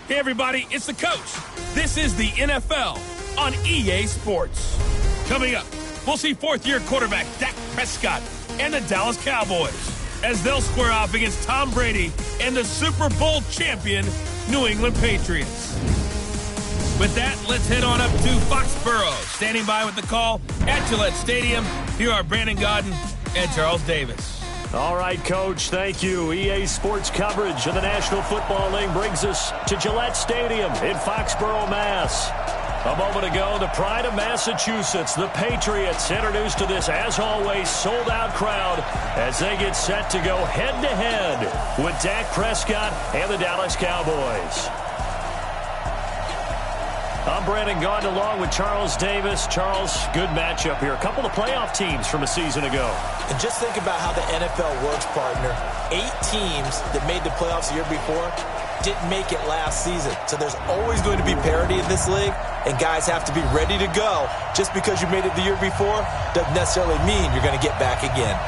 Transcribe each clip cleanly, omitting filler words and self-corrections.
Hey, everybody, it's the coach. This is the NFL on EA Sports. Coming up, we'll see fourth-year quarterback Dak Prescott and the Dallas Cowboys as they'll square off against Tom Brady and the Super Bowl champion New England Patriots. With that, let's head on up to Foxborough. Standing by with the call at Gillette Stadium, here are Brandon Gaudin and Charles Davis. All right, Coach, thank you. EA Sports coverage of the National Football League brings us to Gillette Stadium in Foxborough, Mass. A moment ago, the pride of Massachusetts, the Patriots, introduced to this, as always, sold-out crowd as they get set to go head-to-head with Dak Prescott and the Dallas Cowboys. I'm Brandon Gaudin along with Charles Davis. Charles, good matchup here. A couple of playoff teams from a season ago. And just think about how the NFL works, partner. 8 teams that made the playoffs the year before didn't make it last season. So there's always going to be parity in this league, and guys have to be ready to go. Just because you made it the year before doesn't necessarily mean you're going to get back again.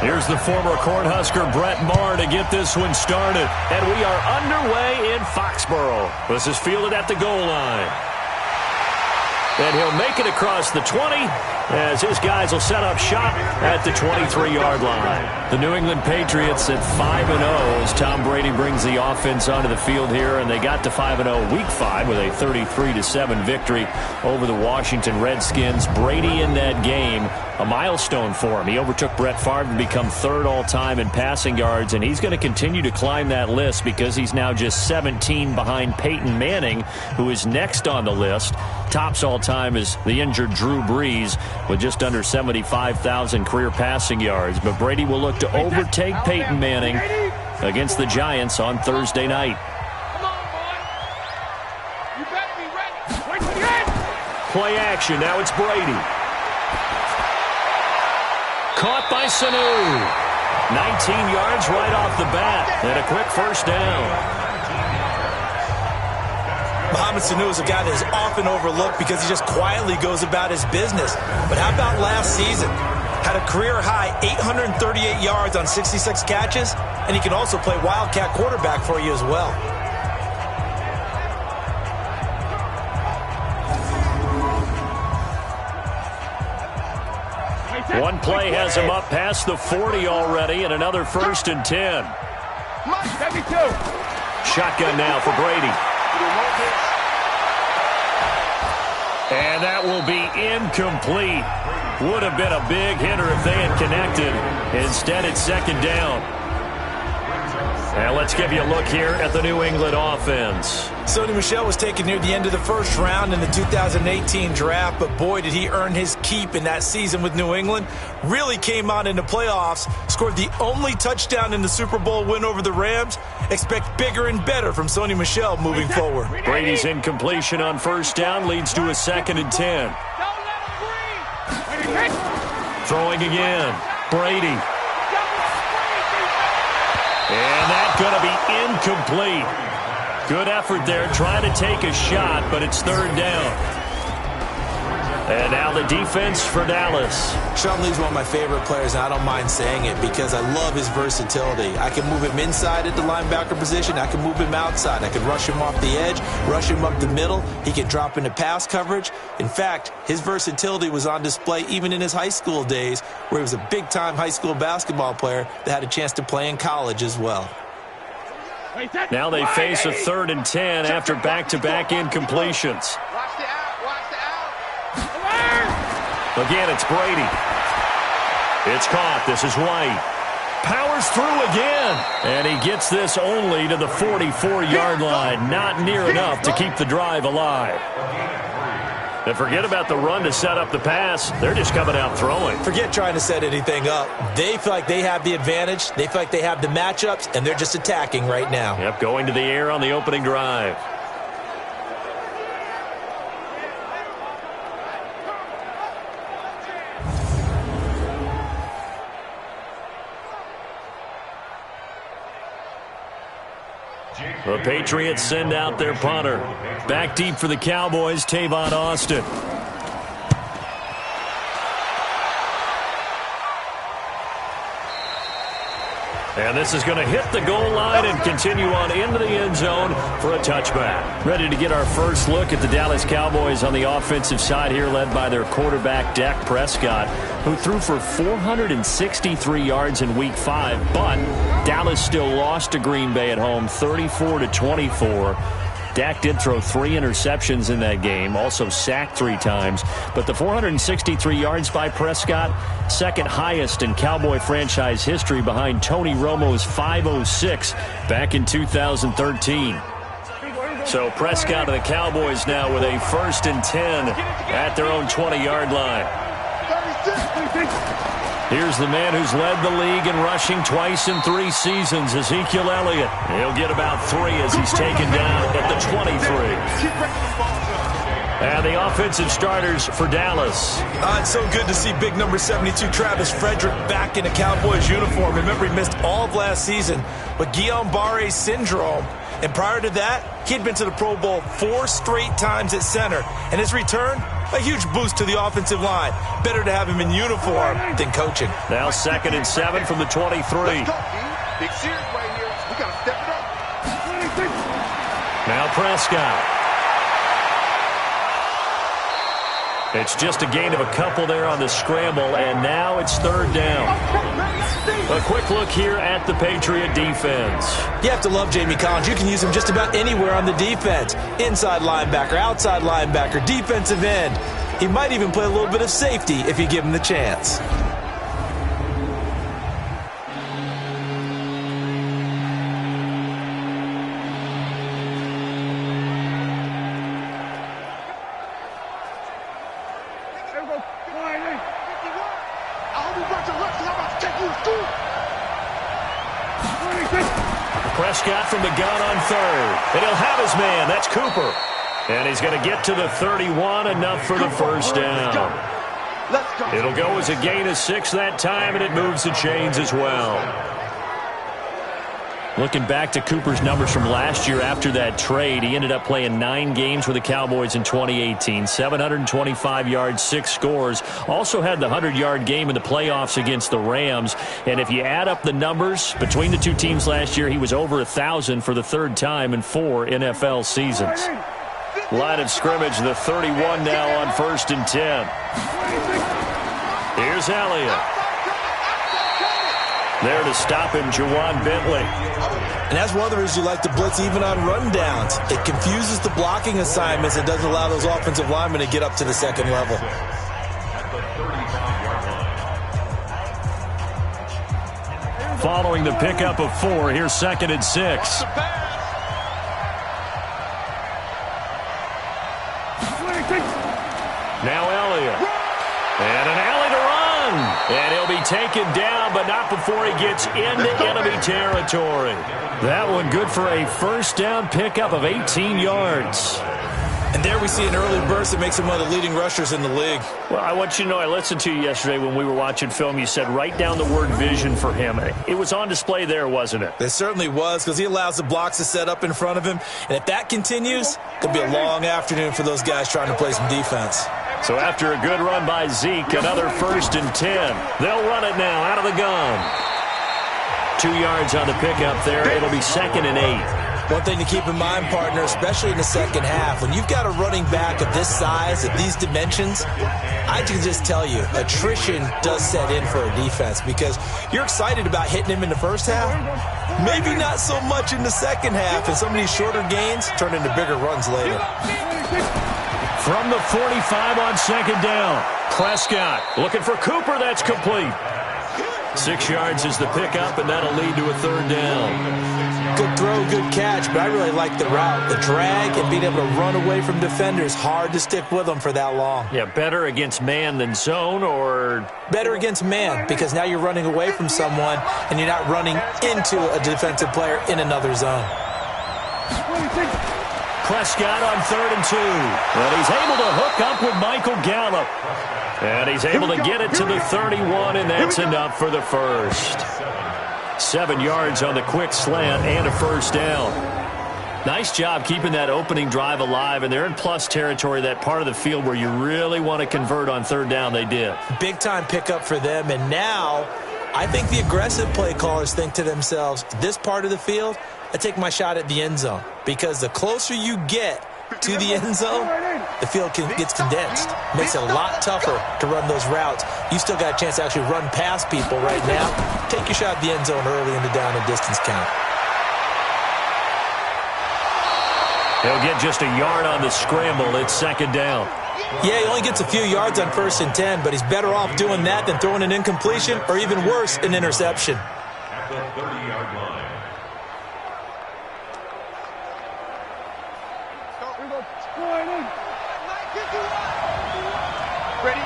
Here's the former Cornhusker Brett Maher to get this one started. And we are underway in Foxborough. This is fielded at the goal line. And he'll make it across the 20 as his guys will set up shop at the 23-yard line. The New England Patriots at 5-0 as Tom Brady brings the offense onto the field here, and they got to 5-0 Week 5 with a 33-7 victory over the Washington Redskins. Brady in that game, a milestone for him. He overtook Brett Favre to become third all-time in passing yards, and he's going to continue to climb that list because he's now just 17 behind Peyton Manning, who is next on the list. Tops all-time is the injured Drew Brees with just under 75,000 career passing yards. But Brady will look to overtake Peyton Manning against the Giants on Thursday night. Come on, boy. You better be ready. Wait till the end. Play action. Now it's Brady. Caught by Sanu. 19 yards right off the bat. And a quick first down. Mohamed Sanu is a guy that is often overlooked because he just quietly goes about his business. But how about last season? Had a career-high 838 yards on 66 catches, and he can also play Wildcat quarterback for you as well. One play has him up past the 40 already, and another 1st and 10. Shotgun now for Brady. And that will be incomplete. Would have been a big hitter if they had connected. Instead, it's 2nd down. And let's give you a look here at the New England offense. Sony Michel was taken near the end of the first round in the 2018 draft, but boy, did he earn his keep in that season with New England. Really came out in the playoffs, scored the only touchdown in the Super Bowl win over the Rams. Expect bigger and better from Sony Michel moving forward. Brady's incompletion on 1st down leads to a 2nd and 10. Throwing again. Brady. And that's going to be incomplete. Good effort there, trying to take a shot, but it's 3rd down. And now the defense for Dallas. Sean Lee's one of my favorite players, and I don't mind saying it because I love his versatility. I can move him inside at the linebacker position. I can move him outside. I can rush him off the edge, rush him up the middle. He can drop into pass coverage. In fact, his versatility was on display even in his high school days, where he was a big-time high school basketball player that had a chance to play in college as well. Now they face a 3rd and 10 after back-to-back incompletions. Again, it's Brady. It's caught. This is White. Powers through again. And he gets this only to the 44-yard line. Not near enough to keep the drive alive. And forget about the run to set up the pass. They're just coming out throwing. Forget trying to set anything up. They feel like they have the advantage. They feel like they have the matchups, and they're just attacking right now. Yep, going to the air on the opening drive. The Patriots send out their punter. Back deep for the Cowboys, Tavon Austin. And this is going to hit the goal line and continue on into the end zone for a touchback. Ready to get our first look at the Dallas Cowboys on the offensive side here, led by their quarterback, Dak Prescott, who threw for 463 yards in Week 5, but Dallas still lost to Green Bay at home 34-24. Dak did throw 3 interceptions in that game, also sacked 3 times. But the 463 yards by Prescott, second highest in Cowboy franchise history behind Tony Romo's 506 back in 2013. So Prescott and the Cowboys now with a 1st and 10 at their own 20-yard line. Here's the man who's led the league in rushing twice in 3 seasons, Ezekiel Elliott. He'll get about 3 as he's taken down at the 23. And the offensive starters for Dallas. It's so good to see big number 72 Travis Frederick back in a Cowboys uniform. Remember, he missed all of last season with Guillain-Barré syndrome. And prior to that, he'd been to the Pro Bowl 4 straight times at center. And his return, a huge boost to the offensive line. Better to have him in uniform than coaching. Now 2nd and 7 from the 23. Big series right here. We got to step it up. Now Prescott. It's just a gain of a couple there on the scramble, and now it's 3rd down. A quick look here at the Patriot defense. You have to love Jamie Collins. You can use him just about anywhere on the defense. Inside linebacker, outside linebacker, defensive end. He might even play a little bit of safety if you give him the chance. Prescott from the gun on 3rd. And he'll have his man. That's Cooper. And he's going to get to the 31, enough for the 1st down. It'll go as a gain of 6 that time, and it moves the chains as well. Looking back to Cooper's numbers from last year after that trade, he ended up playing 9 games with the Cowboys in 2018. 725 yards, 6 scores. Also had the 100-yard game in the playoffs against the Rams. And if you add up the numbers between the 2 teams last year, he was over 1,000 for the 3rd time in 4 NFL seasons. Line of scrimmage, the 31 now on 1st and 10. Here's Elliott. There to stop him, Juwan Bentley. And that's one of the reasons you like to blitz even on rundowns. It confuses the blocking assignments and doesn't allow those offensive linemen to get up to the 2nd level. Following the pickup of 4, here's 2nd and 6. Now Elliott. And an alley to run. And he'll be taken down, but not before he gets into enemy territory. That one good for a 1st down pickup of 18 yards. And there we see an early burst that makes him one of the leading rushers in the league. Well, I want you to know, I listened to you yesterday when we were watching film. You said write down the word vision for him. It was on display there, wasn't it? It certainly was, because he allows the blocks to set up in front of him. And if that continues, it'll be a long afternoon for those guys trying to play some defense. So after a good run by Zeke, another 1st and 10. They'll run it now out of the gun. 2 yards on the pickup there. It'll be 2nd and 8. One thing to keep in mind, partner, especially in the second half, when you've got a running back of this size, at these dimensions, I can just tell you, attrition does set in for a defense because you're excited about hitting him in the first half. Maybe not so much in the second half, and some of these shorter gains turn into bigger runs later. From the 45 on 2nd down, Prescott looking for Cooper. That's complete. 6 yards is the pickup, and that'll lead to a 3rd down. Good throw, good catch, but I really like the route. The drag and being able to run away from defenders, hard to stick with them for that long. Yeah, better against man than zone, or? Better against man, because now you're running away from someone and you're not running into a defensive player in another zone. Prescott on 3rd and 2. But he's able to hook up with Michael Gallup. And he's able to get it to the 31, and that's enough for the 1st. 7 yards on the quick slant and a 1st down. Nice job keeping that opening drive alive, and they're in plus territory, that part of the field where you really want to convert on third down. They did. Big-time pickup for them, and now I think the aggressive play callers think to themselves, this part of the field, I take my shot at the end zone, because the closer you get to the end zone, the field gets condensed. Makes it a lot tougher to run those routes. You still got a chance to actually run past people right now. Take your shot at the end zone early in the down and distance count. He'll get just a yard on the scramble. It's second down. Yeah, he only gets a few yards on 1st and 10, but he's better off doing that than throwing an incompletion or even worse, an interception. At the 30-yard line. Ready?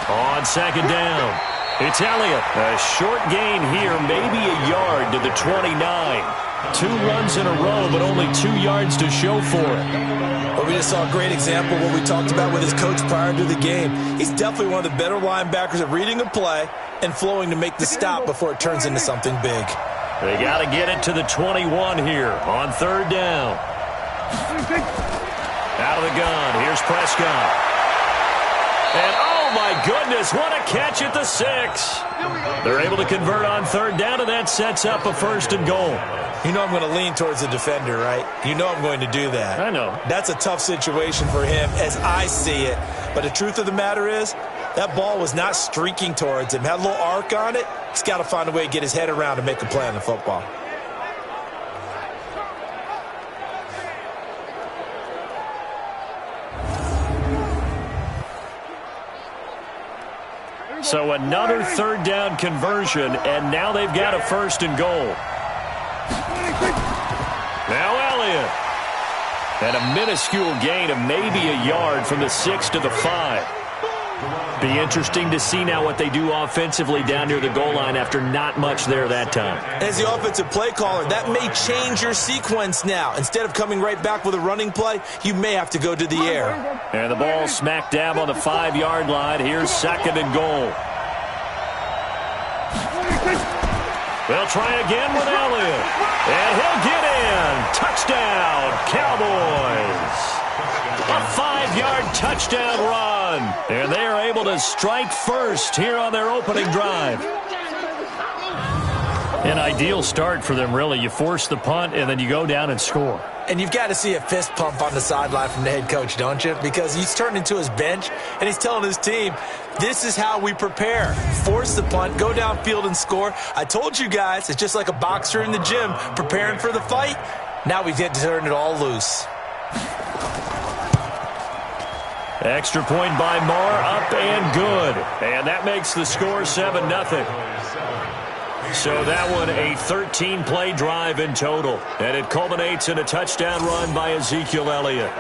On second down, it's Elliott. A short gain here, maybe a yard to the 29. 2 runs in a row, but only 2 yards to show for it. Well, we just saw a great example of what we talked about with his coach prior to the game. He's definitely one of the better linebackers at reading a play and flowing to make the stop before it turns into something big. They got to get it to the 21 here on third down. Out of the gun, here's Prescott. And oh my goodness, what a catch at the 6. They're able to convert on third down, and that sets up a 1st and goal. You know I'm going to lean towards the defender, right? You know I'm going to do that. I know. That's a tough situation for him as I see it. But the truth of the matter is, that ball was not streaking towards him. Had a little arc on it. He's got to find a way to get his head around and make a play on the football. So another third down conversion, and now they've got a 1st and goal. Now Elliott. And a minuscule gain of maybe a yard from the 6 to the 5. Be interesting to see now what they do offensively down near the goal line after not much there that time. As the offensive play caller, that may change your sequence now. Instead of coming right back with a running play, you may have to go to the air. And the ball smack dab on the 5-yard line. Here's 2nd and goal. They'll try again with Elliott. And he'll get in. Touchdown, Cowboys. A 5-yard touchdown run. And they are able to strike first here on their opening drive. An ideal start for them, really. You force the punt, and then you go down and score. And you've got to see a fist pump on the sideline from the head coach, don't you? Because he's turned into his bench, and he's telling his team, this is how we prepare. Force the punt, go downfield and score. I told you guys, it's just like a boxer in the gym preparing for the fight. Now we get to turn it all loose. Extra point by Marr, up and good. And that makes the score 7-0. So that one a 13-play drive in total. And it culminates in a touchdown run by Ezekiel Elliott.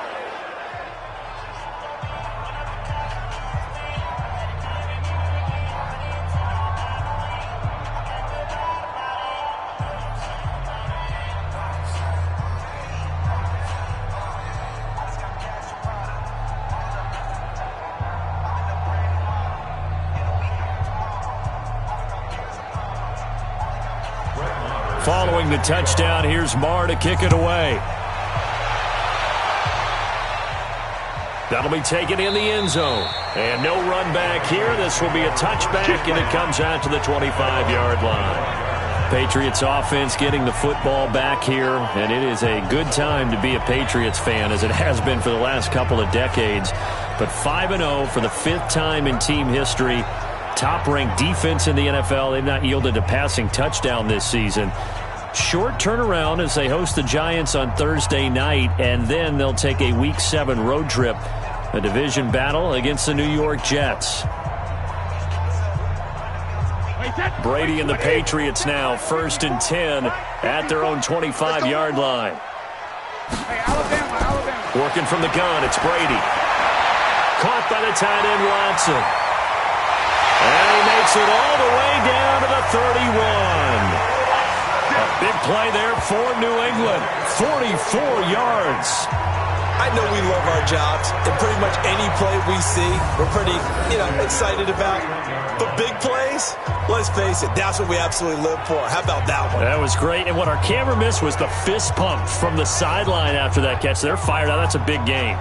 Following the touchdown, here's Marr to kick it away. That'll be taken in the end zone. And no run back here. This will be a touchback, and it comes out to the 25-yard line. Patriots offense getting the football back here, and it is a good time to be a Patriots fan, as it has been for the last couple of decades. But 5-0 for the 5th time in team history. Top-ranked defense in the NFL. They've not yielded a passing touchdown this season. Short turnaround as they host the Giants on Thursday night, and then they'll take a Week 7 road trip, a division battle against the New York Jets. Brady and the Patriots now 1st and 10 at their own 25-yard line. Working from the gun, it's Brady. Caught by the tight end Watson. And he makes it all the way down to the 31. A big play there for New England. 44 yards. I know we love our jobs, and pretty much any play we see, we're pretty, excited about. But big plays, let's face it, that's what we absolutely live for. How about that one? That was great. And what our camera missed was the fist pump from the sideline after that catch. They're fired out. That's a big game.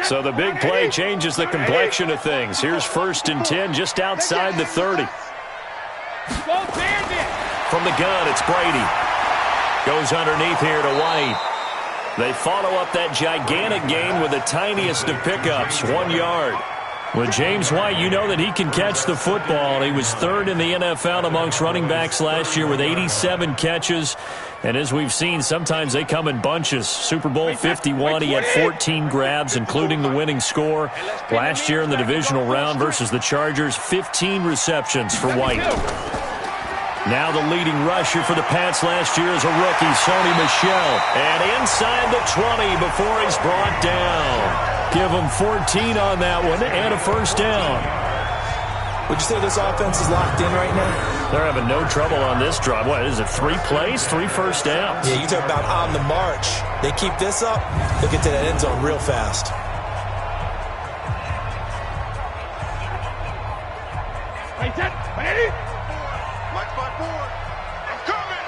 So the big play changes the complexion of things. Here's 1st and 10 just outside the 30. From the gun, it's Brady. Goes underneath here to White. They follow up that gigantic gain with the tiniest of pickups, 1 yard. With James White, you know that he can catch the football. He was 3rd in the NFL amongst running backs last year with 87 catches. And as we've seen, sometimes they come in bunches. Super Bowl 51, he had 14 grabs, including the winning score. Last year in the divisional round versus the Chargers, 15 receptions for White. Now the leading rusher for the Pats last year is a rookie, Sony Michel. And inside the 20 before he's brought down. Give him 14 on that one and a first down. Would you say this offense is locked in right now? They're having no trouble on this drive. What is it, 3 plays, 3 first downs? Yeah, you talk about on the march. They keep this up, they'll get to that end zone real fast. Ready? Watch my board. I'm coming.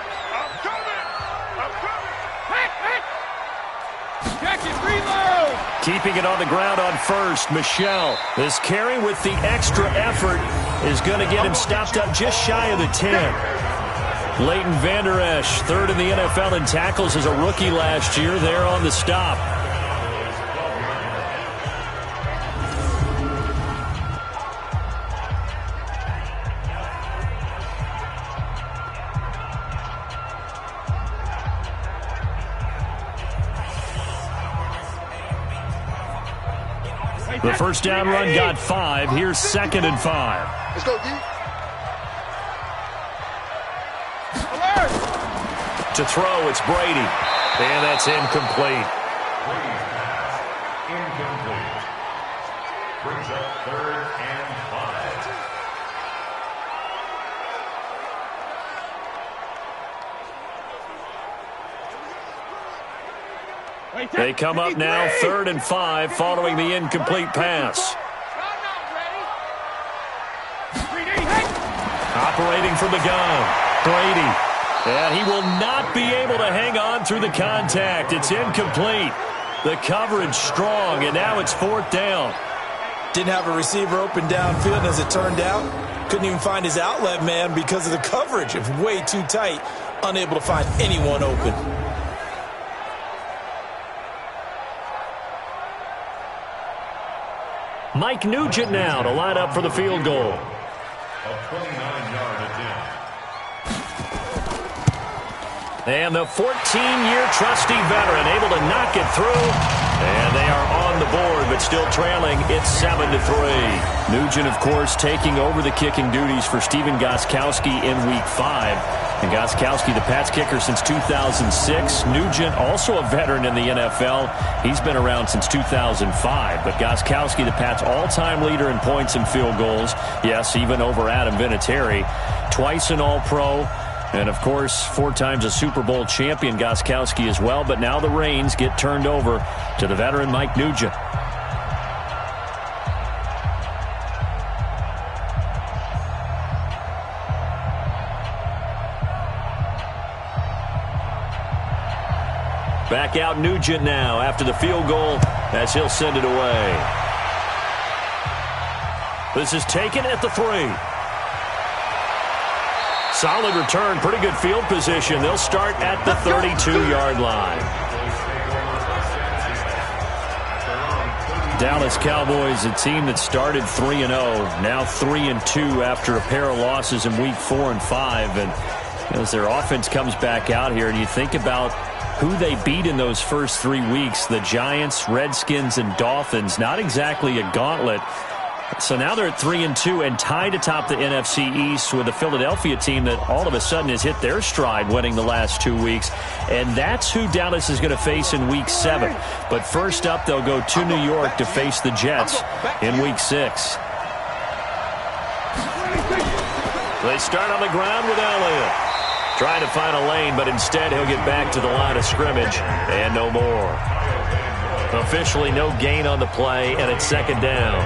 Check it, reload. Keeping it on the ground on first, Michel. This carry with the extra effort is going to get him stopped up just shy of the 10. Leighton Vander Esch, 3rd in the NFL in tackles as a rookie last year, there on the stop. The first down run got 5. Here's 2nd and 5. Let's go, D. Alert! To throw, it's Brady. And that's incomplete. Incomplete. Brings up 3rd and 5. They come up now 3rd and 5 following the incomplete pass. Operating from the gun, Brady. And he will not be able to hang on through the contact. It's incomplete. The coverage strong, and now it's 4th down. Didn't have a receiver open downfield, as it turned out. Couldn't even find his outlet man because of the coverage. It was way too tight. Unable to find anyone open. Mike Nugent now to line up for the field goal. A 29-yard attempt. And the 14-year trusty veteran able to knock it through. And they are on the board, but still trailing. It's 7-3. Nugent, of course, taking over the kicking duties for Stephen Gostkowski in Week 5. And Gostkowski, the Pats kicker since 2006. Nugent, also a veteran in the NFL. He's been around since 2005. But Gostkowski, the Pats' all-time leader in points and field goals. Yes, even over Adam Vinatieri. Twice an All-Pro. And, of course, 4 times a Super Bowl champion, Gostkowski as well. But now the reins get turned over to the veteran Mike Nugent. Back out Nugent now after the field goal as he'll send it away. This is taken at the 3. Solid return, pretty good field position. They'll start at the 32-yard line. Dallas Cowboys, a team that started 3-0, now 3-2 after a pair of losses in Week 4 and 5. And as their offense comes back out here, and you think about who they beat in those first 3 weeks, the Giants, Redskins, and Dolphins, not exactly a gauntlet. So now they're at 3-2 and tied atop the NFC East with the Philadelphia team that all of a sudden has hit their stride, winning the last 2 weeks. And that's who Dallas is going to face in Week 7. But first up, they'll go to New York to face the Jets in Week 6. They start on the ground with Elliott. Trying to find a lane, but instead he'll get back to the line of scrimmage and no more. Officially no gain on the play, and it's second down.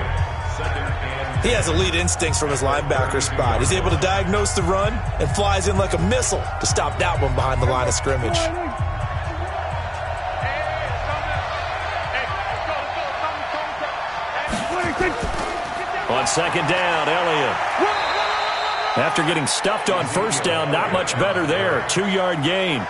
He has elite instincts from his linebacker spot. He's able to diagnose the run and flies in like a missile to stop that one behind the line of scrimmage. On second down, Elliott. After getting stuffed on first down, not much better there. 2-yard gain.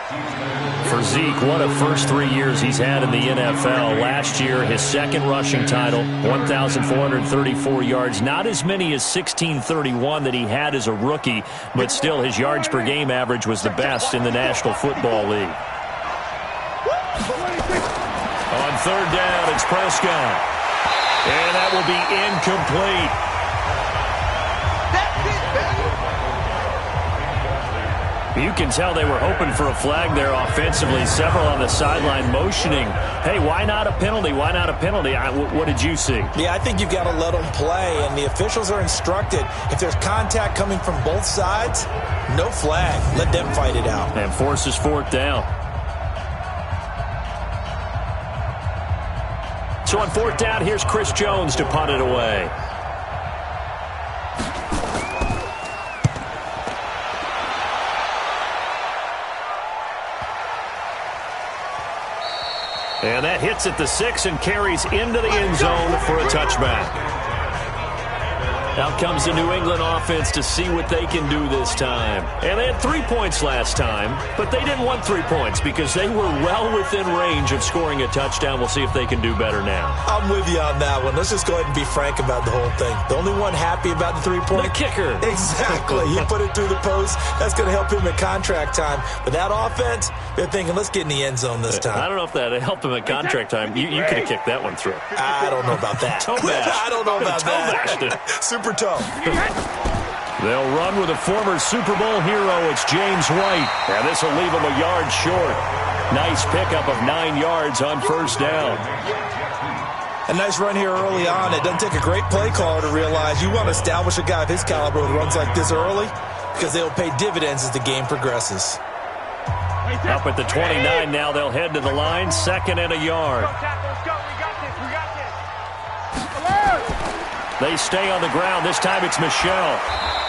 For Zeke, what a first 3 years he's had in the NFL. Last year, his second rushing title, 1,434 yards. Not as many as 1,631 that he had as a rookie, but still his yards per game average was the best in the National Football League. On third down, it's Prescott. And that will be incomplete. You can tell they were hoping for a flag there offensively. Several on the sideline motioning, hey, why not a penalty? Why not a penalty? What did you see? Yeah, I think you've got to let them play, and the officials are instructed, if there's contact coming from both sides, no flag. Let them fight it out. And forces fourth down. So on fourth down, here's Chris Jones to punt it away. And that hits at the 6 and carries into the end zone for a touchback. Out comes the New England offense to see what they can do this time. And they had 3 points last time, but they didn't want 3 points because they were well within range of scoring a touchdown. We'll see if they can do better now. I'm with you on that one. Let's just go ahead and be frank about the whole thing. The only one happy about the 3-point? The kicker. Exactly. He put it through the post. That's going to help him at contract time. But that offense, they're thinking, let's get in the end zone this time. I don't know if that helped him at contract time. You could have kicked that one through. I don't know about that. I don't know about that. Super tough. They'll run with a former Super Bowl hero. It's James White. And this will leave him a yard short. Nice pickup of 9 yards on first down. A nice run here early on. It doesn't take a great play caller to realize you want to establish a guy of his caliber with runs like this early because they'll pay dividends as the game progresses. Up at the 29 now. They'll head to the line. 2nd and a yard. They stay on the ground. This time it's Michelle.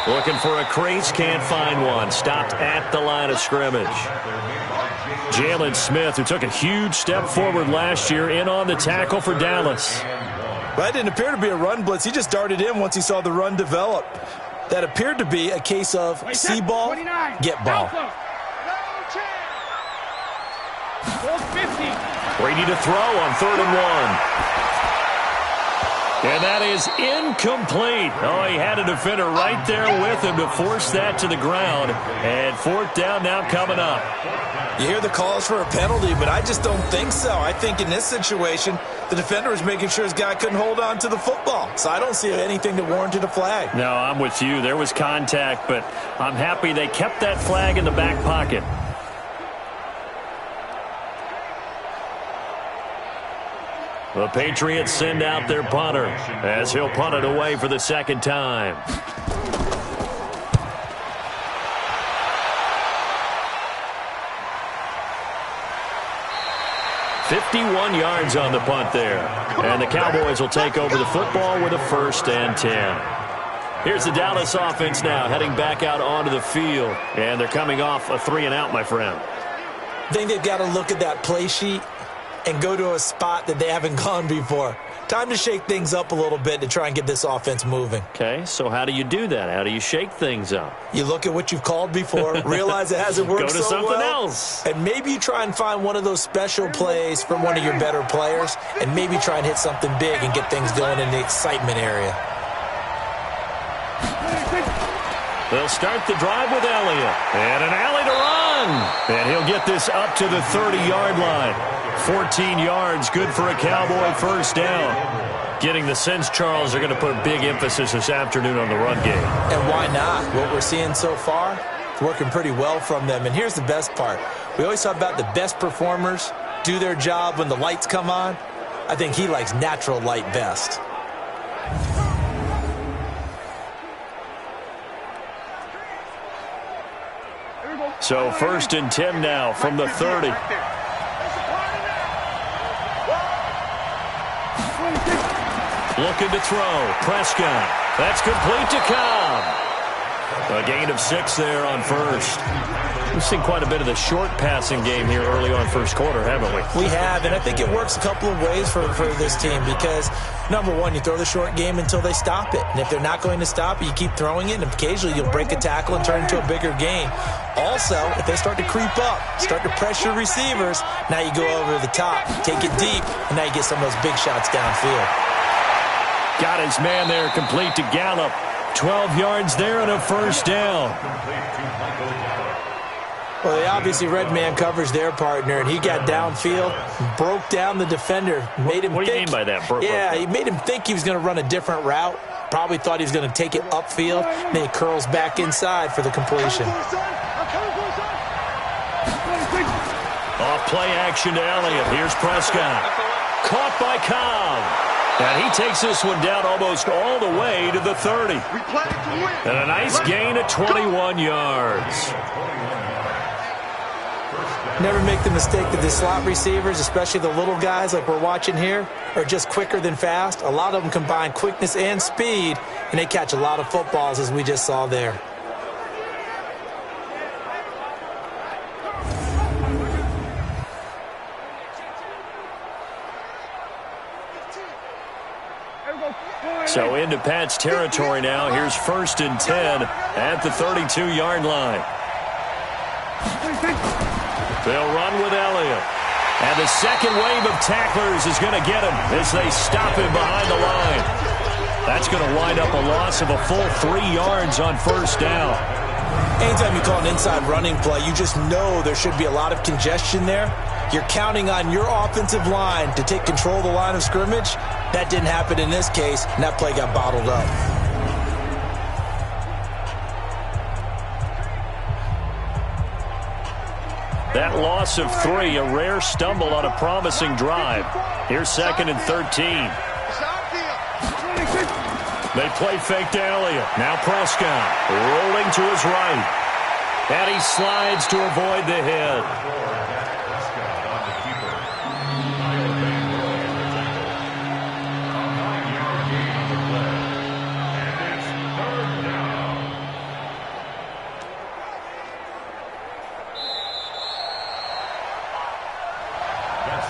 Looking for a crease. Can't find one. Stopped at the line of scrimmage. Jalen Smith, who took a huge step forward last year, in on the tackle for Dallas. That didn't appear to be a run blitz. He just darted in once he saw the run develop. That appeared to be a case of see ball, get ball. Brady to throw on 3rd and 1. And that is incomplete. Oh, he had a defender right there with him to force that to the ground. And 4th down now coming up. You hear the calls for a penalty, but I just don't think so. I think in this situation, the defender was making sure his guy couldn't hold on to the football. So I don't see anything that warranted a flag. No, I'm with you. There was contact, but I'm happy they kept that flag in the back pocket. The Patriots send out their punter as he'll punt it away for the 2nd time. "51 yards on the punt there. And the Cowboys will take over the football with a 1st and 10. Here's the Dallas offense now heading back out onto the field. And they're coming off a 3-and-out, my friend. I think they've got to look at that play sheet and go to a spot that they haven't gone before. Time to shake things up a little bit to try and get this offense moving. Okay, so how do you do that? How do you shake things up? You look at what you've called before, realize it hasn't worked go to so something well, else. And maybe you try and find one of those special plays from one of your better players, and maybe try and hit something big and get things going in the excitement area. They'll start the drive with Elliott. And an alley to run. And he'll get this up to the 30-yard line. 14 yards, good for a Cowboy first down. Getting the sense, Charles, they're going to put a big emphasis this afternoon on the run game. And why not? What we're seeing so far, it's working pretty well from them. And here's the best part. We always talk about the best performers do their job when the lights come on. I think he likes natural light best. So 1st and 10 now from the 30. Looking to throw. Prescott. That's complete to Cobb. A gain of 6 there on first. We've seen quite a bit of the short passing game here early on first quarter, haven't we? We have, and I think it works a couple of ways for this team because, number one, you throw the short game until they stop it. And if they're not going to stop it, you keep throwing it, and occasionally you'll break a tackle and turn it into a bigger gain. Also, if they start to creep up, start to pressure receivers, now you go over the top, take it deep, and now you get some of those big shots downfield. Got his man there, complete to Gallup. 12 yards there and a first down. Well, they obviously red man covers their partner, and he got downfield, broke down the defender, made him What do you mean by that? He made him think he was going to run a different route. Probably thought he was going to take it upfield. Then he curls back inside for the completion. Off play action to Elliott. Here's Prescott. Caught by Cobb. And he takes this one down almost all the way to the 30. And a nice gain of 21 yards. Never make the mistake that the slot receivers, especially the little guys like we're watching here, are just quicker than fast. A lot of them combine quickness and speed, and they catch a lot of footballs, as we just saw there. So into Pat's territory now. Here's 1st and 10 at the 32-yard line. They'll run with Elliott. And the second wave of tacklers is going to get him as they stop him behind the line. That's going to wind up a loss of a full 3 yards on first down. Anytime you call an inside running play, you just know there should be a lot of congestion there. You're counting on your offensive line to take control of the line of scrimmage. That didn't happen in this case, and that play got bottled up. That loss of 3, a rare stumble on a promising drive. Here's 2nd and 13. They play fake to Elliott. Now Prescott rolling to his right. And he slides to avoid the hit.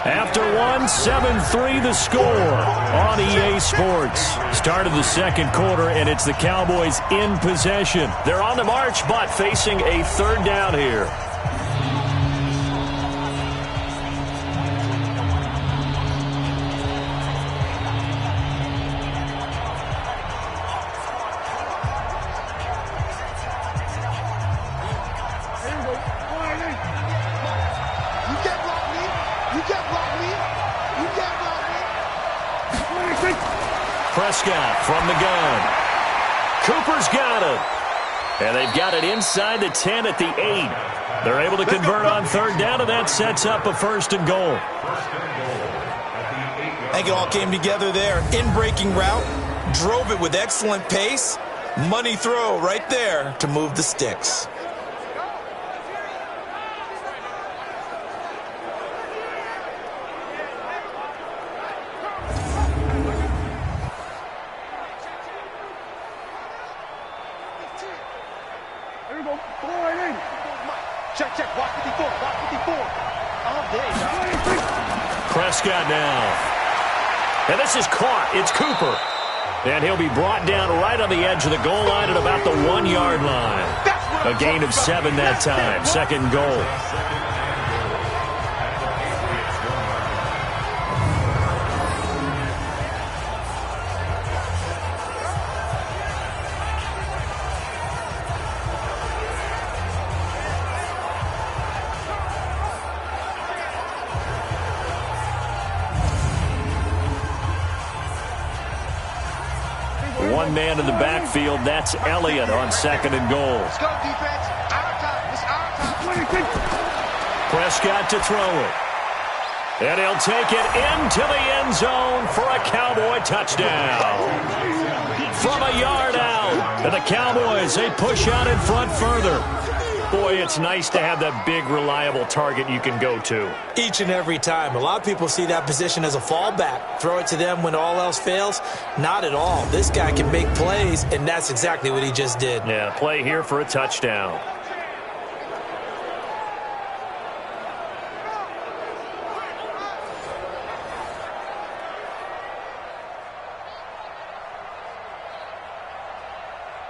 After one, 7-3 the score on EA Sports. Start of the second quarter, and it's the Cowboys in possession. They're on the march, but facing a third down here. Prescott from the gun. Cooper's got it. And they've got it inside the 10 at the 8. They're able to convert on third down, and that sets up a 1st and goal. I think it all came together there. In-breaking route, drove it with excellent pace. Money throw right there to move the sticks. Check, block 54, block 54. All day, Prescott now. And this is caught. It's Cooper. And he'll be brought down right on the edge of the goal line at about the 1-yard line. A gain of 7 that time. 2nd goal. one man in the backfield. That's Elliott on 2nd and goal. Let's go, defense. Our time. It's our time. Prescott to throw it. And he'll take it into the end zone for a Cowboy touchdown. From a yard out. And the Cowboys, they push out in front further. Boy, it's nice to have that big, reliable target you can go to. Each and every time. A lot of people see that position as a fallback. Throw it to them when all else fails. Not at all. This guy can make plays, and that's exactly what he just did. Yeah, play here for a touchdown.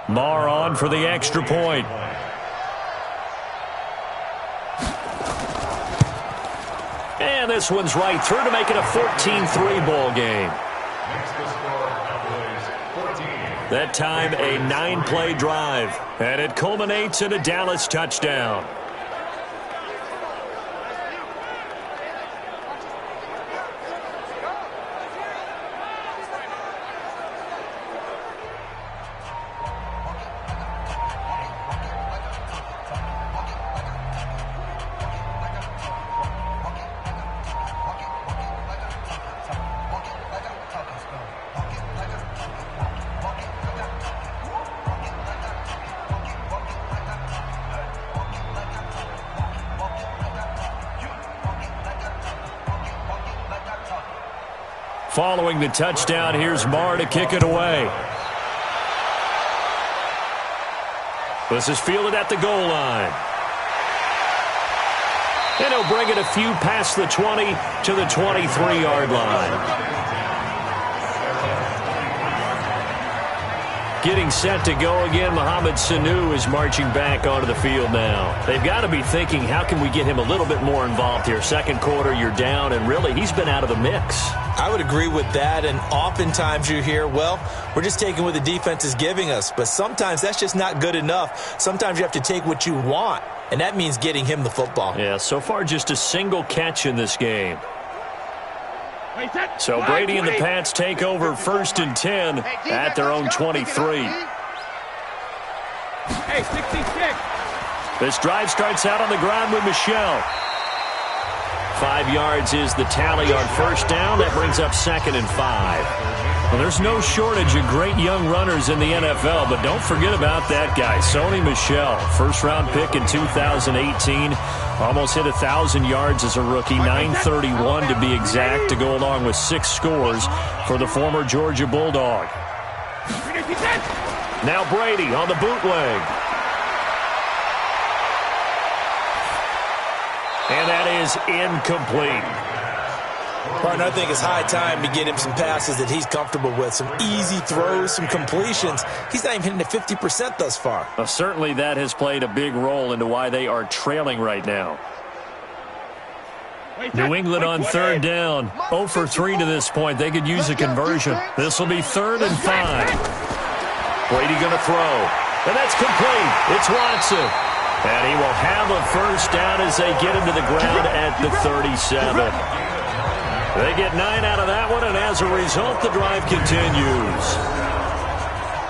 Marr on for the extra point. And this one's right through to make it a 14-3 ball game. That time a 9-play drive. And it culminates in a Dallas touchdown. Following the touchdown, here's Marr to kick it away. This is fielded at the goal line. And he'll bring it a few past the 20 to the 23-yard line. Getting set to go again, Mohamed Sanu is marching back onto the field now. They've got to be thinking, how can we get him a little bit more involved here? Second quarter, you're down, and really, he's been out of the mix. I would agree with that, and oftentimes you hear, well, we're just taking what the defense is giving us, but sometimes that's just not good enough. Sometimes you have to take what you want, and that means getting him the football. Yeah, so far just a single catch in this game. So Brady and the Pats take over 1st and 10 at their own 23. Hey, 66. This drive starts out on the ground with Michel. 5 yards is the tally on first down. That brings up 2nd and 5. Well, there's no shortage of great young runners in the NFL, but don't forget about that guy, Sony Michel. First-round pick in 2018. Almost hit 1,000 yards as a rookie, 931 to be exact, to go along with 6 scores for the former Georgia Bulldog. Now Brady on the bootleg. And that is incomplete. Partner, I think it's high time to get him some passes that he's comfortable with. Some easy throws, some completions. He's not even hitting at 50% thus far. Well, certainly that has played a big role into why they are trailing right now. New England on 3rd down. 0 for 3 to this point. They could use a conversion. This will be 3rd and 5. Brady going to throw. And that's complete. It's Watson. And he will have a first down as they get him to the ground at the 37. They get 9 out of that one, and as a result, the drive continues.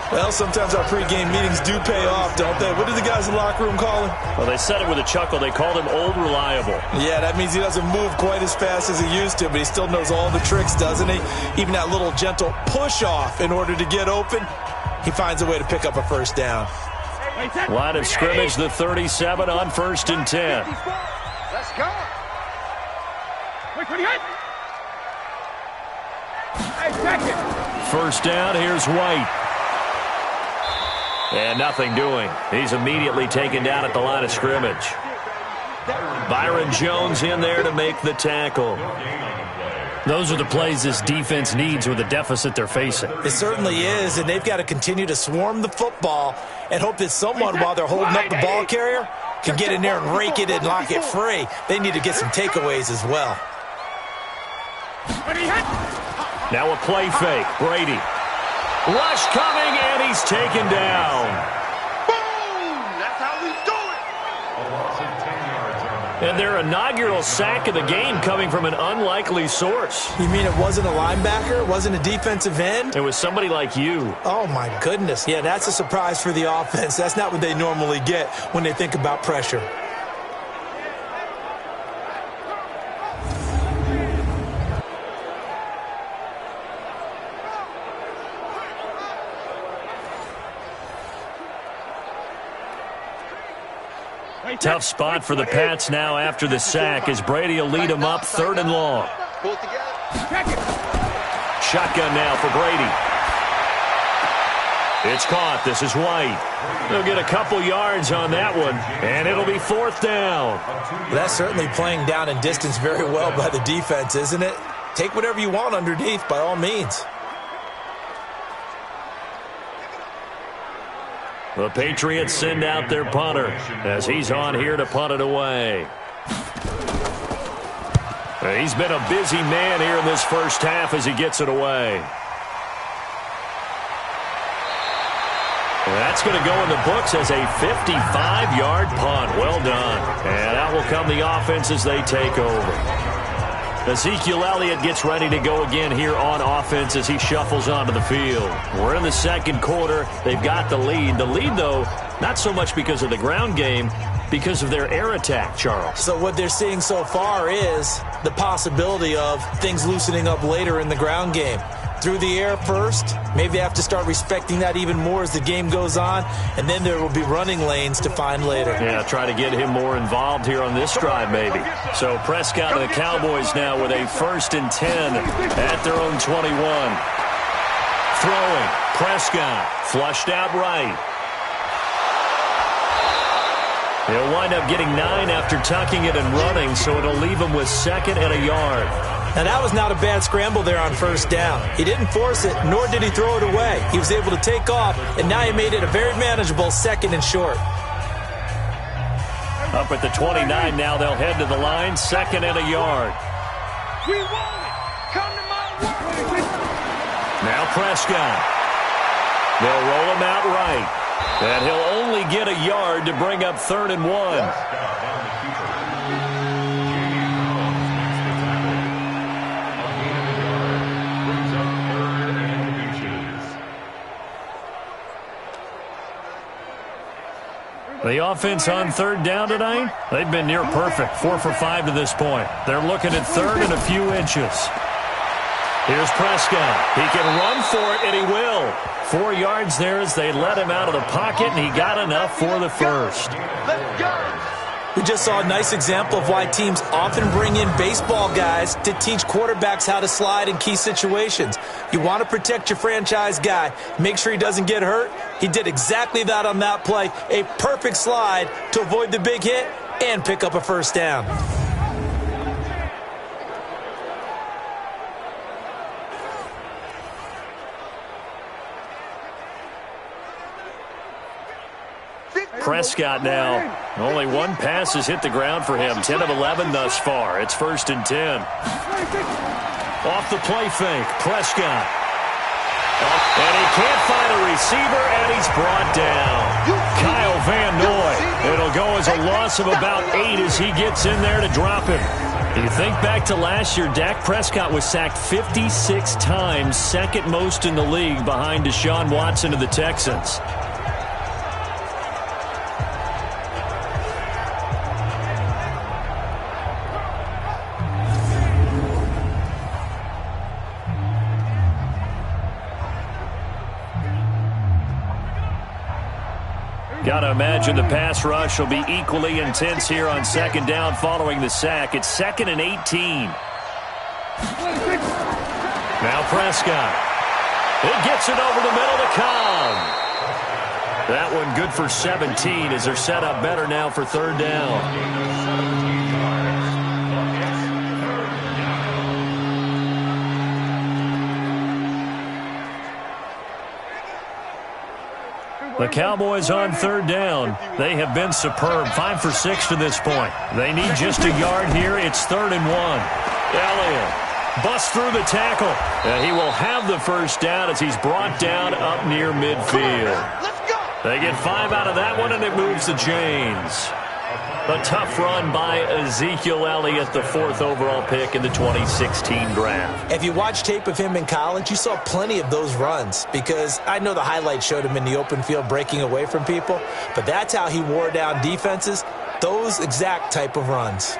Well, sometimes our pregame meetings do pay off, don't they? What did the guys in the locker room call him? Well, they said it with a chuckle. They called him Old Reliable. Yeah, that means he doesn't move quite as fast as he used to, but he still knows all the tricks, doesn't he? Even that little gentle push-off in order to get open, he finds a way to pick up a first down. Line of scrimmage, the 37 on 1st and 10. Let's go. Hey, second. First down, here's White. And nothing doing. He's immediately taken down at the line of scrimmage. Byron Jones in there to make the tackle. Those are the plays this defense needs with the deficit they're facing. It certainly is, and they've got to continue to swarm the football and hope that someone, while they're holding up the ball carrier, can get in there and rake it and lock it free. They need to get some takeaways as well. Now a play fake. Brady. Rush coming, and he's taken down. Boom! That's how we do it. A loss of 10 yards on the And their inaugural sack of the game coming from an unlikely source. You mean it wasn't a linebacker? It wasn't a defensive end? It was somebody like you. Oh, my goodness. Yeah, that's a surprise for the offense. That's not what they normally get when they think about pressure. Tough spot for the Pats now after the sack as Brady will lead them up 3rd and long. Shotgun now for Brady. It's caught. This is White. They'll get a couple yards on that one, and it'll be 4th down. That's certainly playing down and distance very well by the defense, isn't it? Take whatever you want underneath, by all means. The Patriots send out their punter as he's on here to punt it away. He's been a busy man here in this first half as he gets it away. That's going to go in the books as a 55-yard punt. Well done. And out will come the offense as they take over. Ezekiel Elliott gets ready to go again here on offense as he shuffles onto the field. We're in the second quarter. They've got the lead. The lead, though, not so much because of the ground game, because of their air attack, Charles. So what they're seeing so far is the possibility of things loosening up later in the ground game. Through the air first, maybe they have to start respecting that even more as the game goes on, and then there will be running lanes to find later. Yeah, try to get him more involved here on this drive maybe. So Prescott and the Cowboys now with a 1st and 10 at their own 21. Throwing, Prescott, flushed out right. He'll wind up getting 9 after tucking it and running, so it'll leave him with 2nd and a yard. Now, that was not a bad scramble there on 1st down. He didn't force it, nor did he throw it away. He was able to take off, and now he made it a very manageable 2nd and short. Up at the 29 now, they'll head to the line, 2nd and a yard. We want it. Come to my work. Now Prescott. They'll roll him out right. And he'll only get a yard to bring up 3rd and 1. The offense on 3rd down tonight, they've been near perfect, 4 for 5 to this point. They're looking at 3rd and a few inches. Here's Prescott. He can run for it, and he will. 4 yards there as they let him out of the pocket, and he got enough for the 1st. Let's go. We just saw a nice example of why teams often bring in baseball guys to teach quarterbacks how to slide in key situations. You want to protect your franchise guy. Make sure he doesn't get hurt. He did exactly that on that play. A perfect slide to avoid the big hit and pick up a 1st down. Prescott now. Only 1 pass has hit the ground for him. 10 of 11 thus far. It's 1st and 10. Off the play fake. Prescott. And he can't find a receiver, and he's brought down. Kyle Van Noy. It'll go as a loss of about 8 as he gets in there to drop him. You think back to last year, Dak Prescott was sacked 56 times, 2nd most in the league behind Deshaun Watson of the Texans. Got to imagine the pass rush will be equally intense here on 2nd down following the sack. It's 2nd and 18. Now Prescott. It gets it over the middle to Cobb. That one good for 17 as they're set up better now for 3rd down. The Cowboys on 3rd down. They have been superb. 5 for 6 to this point. They need just a yard here. It's 3rd and 1. Elliott busts through the tackle. And he will have the 1st down as he's brought down up near midfield. They get 5 out of that one, and it moves the chains. A tough run by Ezekiel Elliott, the 4th overall pick in the 2016 draft. If you watch tape of him in college, you saw plenty of those runs because I know the highlights showed him in the open field breaking away from people, but that's how he wore down defenses, those exact type of runs.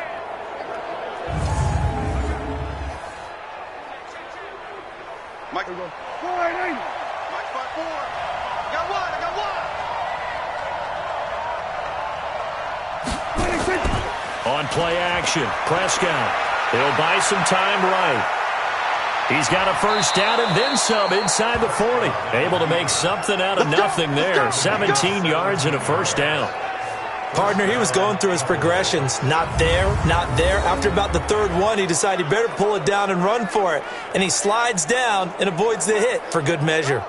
Mike, go. 480. Mike, 5-4. Got one. I got one. On play action, Prescott. He'll buy some time right. He's got a first down and then some inside the 40. Able to make something out of nothing there. 17 yards and a first down. Partner, he was going through his progressions. Not there, not there. After about the third one, he decided he better pull it down and run for it. And he slides down and avoids the hit for good measure.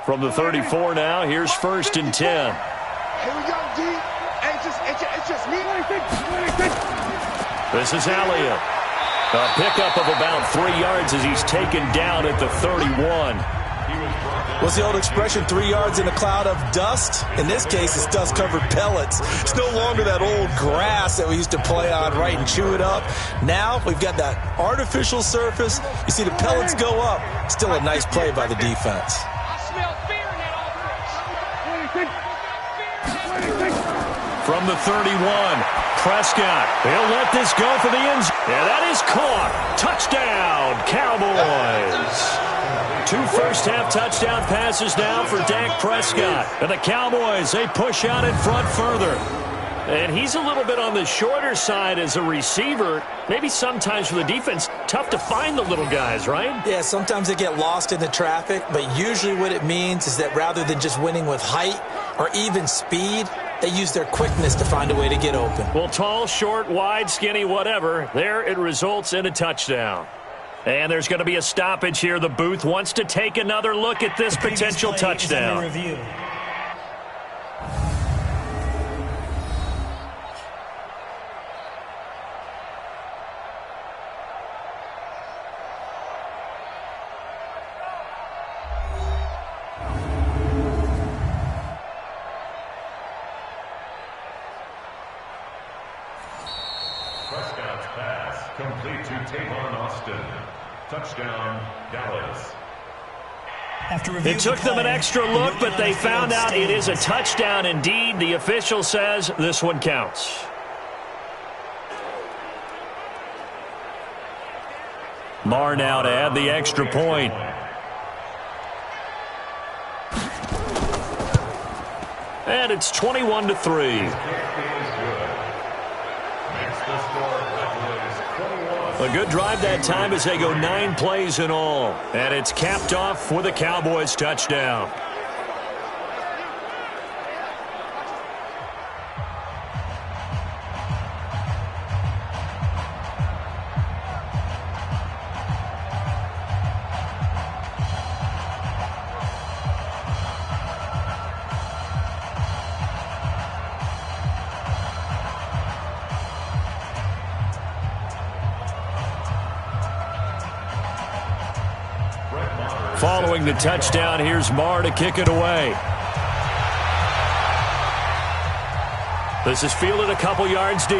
From the 34 now, here's 1st and 10. Here we go, D. It's just me. This is Elliott. A pickup of about 3 yards as he's taken down at the 31. What's the old expression, 3 yards in a cloud of dust? In this case, it's dust-covered pellets. It's no longer that old grass that we used to play on, right, and chew it up. Now we've got that artificial surface. You see the pellets go up. Still a nice play by the defense. From the 31, Prescott. He'll let this go for the end zone. Yeah, that is caught. Touchdown, Cowboys. 2 first-half touchdown passes now for Dak Prescott. And the Cowboys, they push out in front further. And he's a little bit on the shorter side as a receiver. Maybe sometimes for the defense, tough to find the little guys, right? Yeah, sometimes they get lost in the traffic, but usually what it means is that rather than just winning with height or even speed, they use their quickness to find a way to get open. Well, tall, short, wide, skinny, whatever, there it results in a touchdown. And there's going to be a stoppage here. The booth wants to take another look at this potential touchdown. Prescott's pass complete to Tavon Austin. Touchdown, Dallas. It took them an extra look, but they found out it is a touchdown indeed. The official says this one counts. Marr now to add the extra point. And it's 21-3. A good drive that time as they go 9 plays in all. And it's capped off with a Cowboys touchdown. Following the touchdown, here's Marr to kick it away. This is fielded a couple yards deep.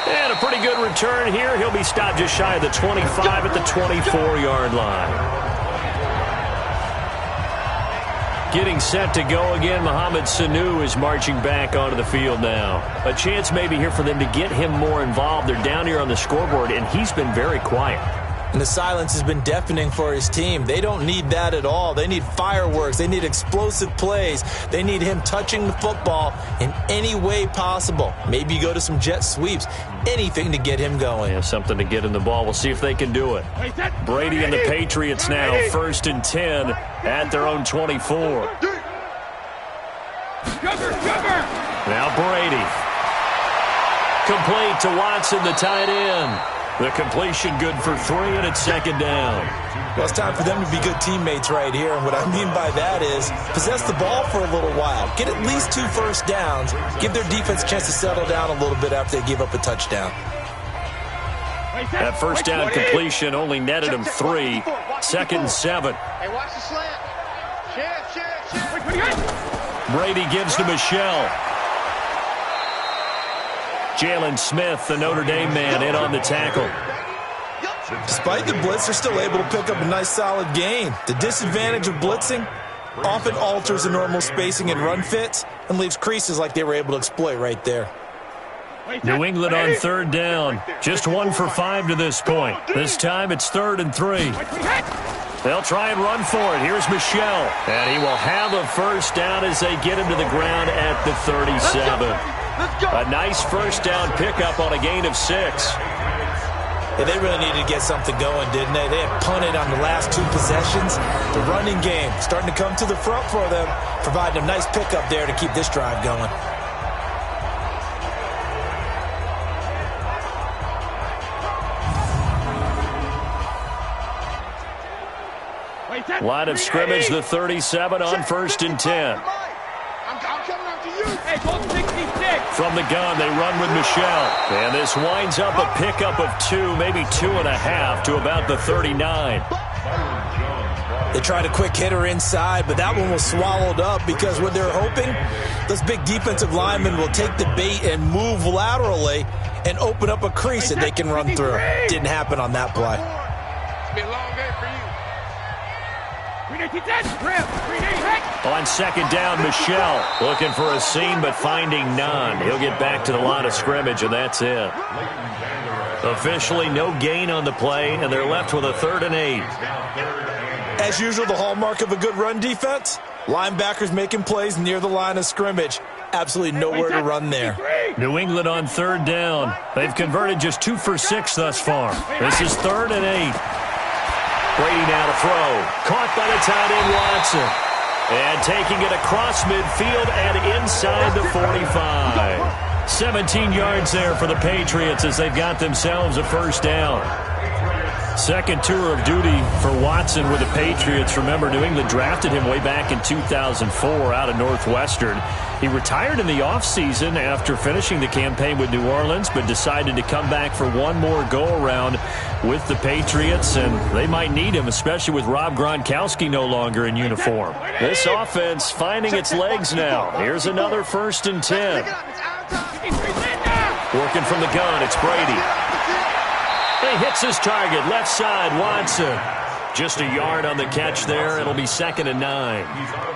And a pretty good return here. He'll be stopped just shy of the 25 at the 24-yard line. Getting set to go again, Mohamed Sanu is marching back onto the field now. A chance maybe here for them to get him more involved. They're down here on the scoreboard, and he's been very quiet. And the silence has been deafening for his team. They don't need that at all. They need fireworks. They need explosive plays. They need him touching the football in any way possible. Maybe you go to some jet sweeps. Anything to get him going. Yeah, something to get in the ball. We'll see if they can do it. Brady and the Patriots now 1st and 10 at their own 24. Now Brady. Complete to Watson, the tight end. The completion good for 3, and it's 2nd down. Well, it's time for them to be good teammates right here. And what I mean by that is possess the ball for a little while. Get at least 2 first downs. Give their defense a chance to settle down a little bit after they give up a touchdown. That first down completion only netted him 3. 2nd and 7. Hey, watch the slant. Share. Brady gives to Michelle. Jalen Smith, the Notre Dame man, in on the tackle. Despite the blitz, they're still able to pick up a nice solid gain. The disadvantage of blitzing often alters the normal spacing and run fits and leaves creases like they were able to exploit right there. New England on 3rd down. Just 1 for 5 to this point. This time it's 3rd and 3. They'll try and run for it. Here's Michelle. And he will have a first down as they get him to the ground at the 37. A nice first down pickup on a gain of 6. Yeah, they really needed to get something going, didn't they? They had punted on the last 2 possessions. The running game starting to come to the front for them, providing a nice pickup there to keep this drive going. Line of scrimmage, the 37 on 1st and 10. I'm coming after you. Hey, Bolt 66. From the gun, they run with Michelle. And this winds up a pickup of 2, maybe 2.5 to about the 39. They tried a quick hitter inside, but that one was swallowed up because what they're hoping, those big defensive linemen will take the bait and move laterally and open up a crease that they can run through. Didn't happen on that play. It's been a long day for you. On 2nd down, Michelle looking for a seam but finding none. He'll get back to the line of scrimmage, and that's it. Officially no gain on the play, and they're left with a 3rd and 8. As usual, the hallmark of a good run defense, linebackers making plays near the line of scrimmage. Absolutely nowhere to run there. New England on 3rd down. They've converted just 2 for 6 thus far. This is 3rd and 8. Brady now to throw. Caught by the tight end, Watson. And taking it across midfield and inside the 45. 17 yards there for the Patriots as they've got themselves a first down. Second tour of duty for Watson with the Patriots. Remember, New England drafted him way back in 2004 out of Northwestern. He retired in the offseason after finishing the campaign with New Orleans, but decided to come back for one more go-around with the Patriots, and they might need him, especially with Rob Gronkowski no longer in uniform. This offense finding its legs now. Here's another 1st and 10. Working from the gun, it's Brady. He hits his target, left side, Watson. Just a yard on the catch there. It'll be 2nd and 9.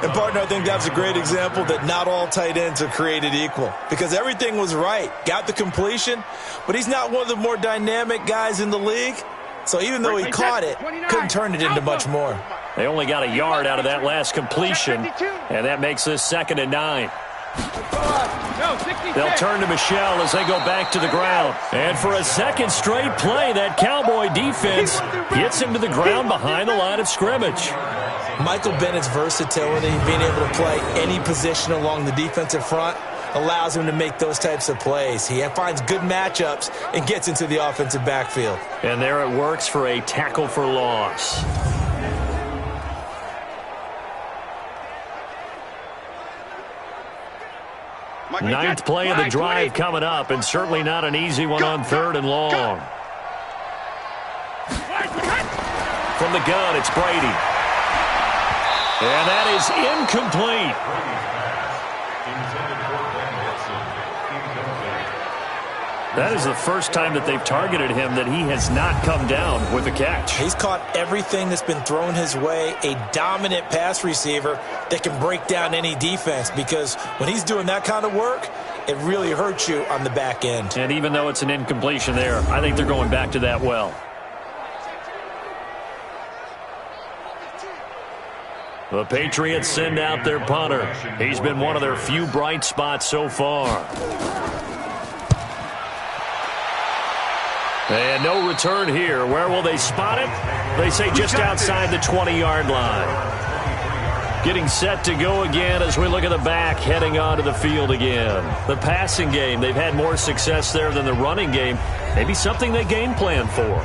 And, partner, I think that's a great example that not all tight ends are created equal because everything was right. Got the completion, but he's not one of the more dynamic guys in the league. So even though he caught it, couldn't turn it into much more. They only got a yard out of that last completion, and that makes this 2nd and 9. They'll turn to Michelle as they go back to the ground. And for a second straight play, that Cowboy defense gets him to the ground behind the line of scrimmage. Michael Bennett's versatility, being able to play any position along the defensive front, allows him to make those types of plays. He finds good matchups and gets into the offensive backfield. And there it works for a tackle for loss. Ninth play of the drive coming up, and certainly not an easy one on 3rd and long. From the gun, it's Brady. And that is incomplete. That is the first time that they've targeted him that he has not come down with a catch. He's caught everything that's been thrown his way, a dominant pass receiver that can break down any defense because when he's doing that kind of work, it really hurts you on the back end. And even though it's an incompletion there, I think they're going back to that well. The Patriots send out their punter. He's been one of their few bright spots so far. And no return here. Where will they spot it? They say just outside the 20-yard line. Getting set to go again as we look at the back, heading onto the field again. The passing game, they've had more success there than the running game. Maybe something they game plan for.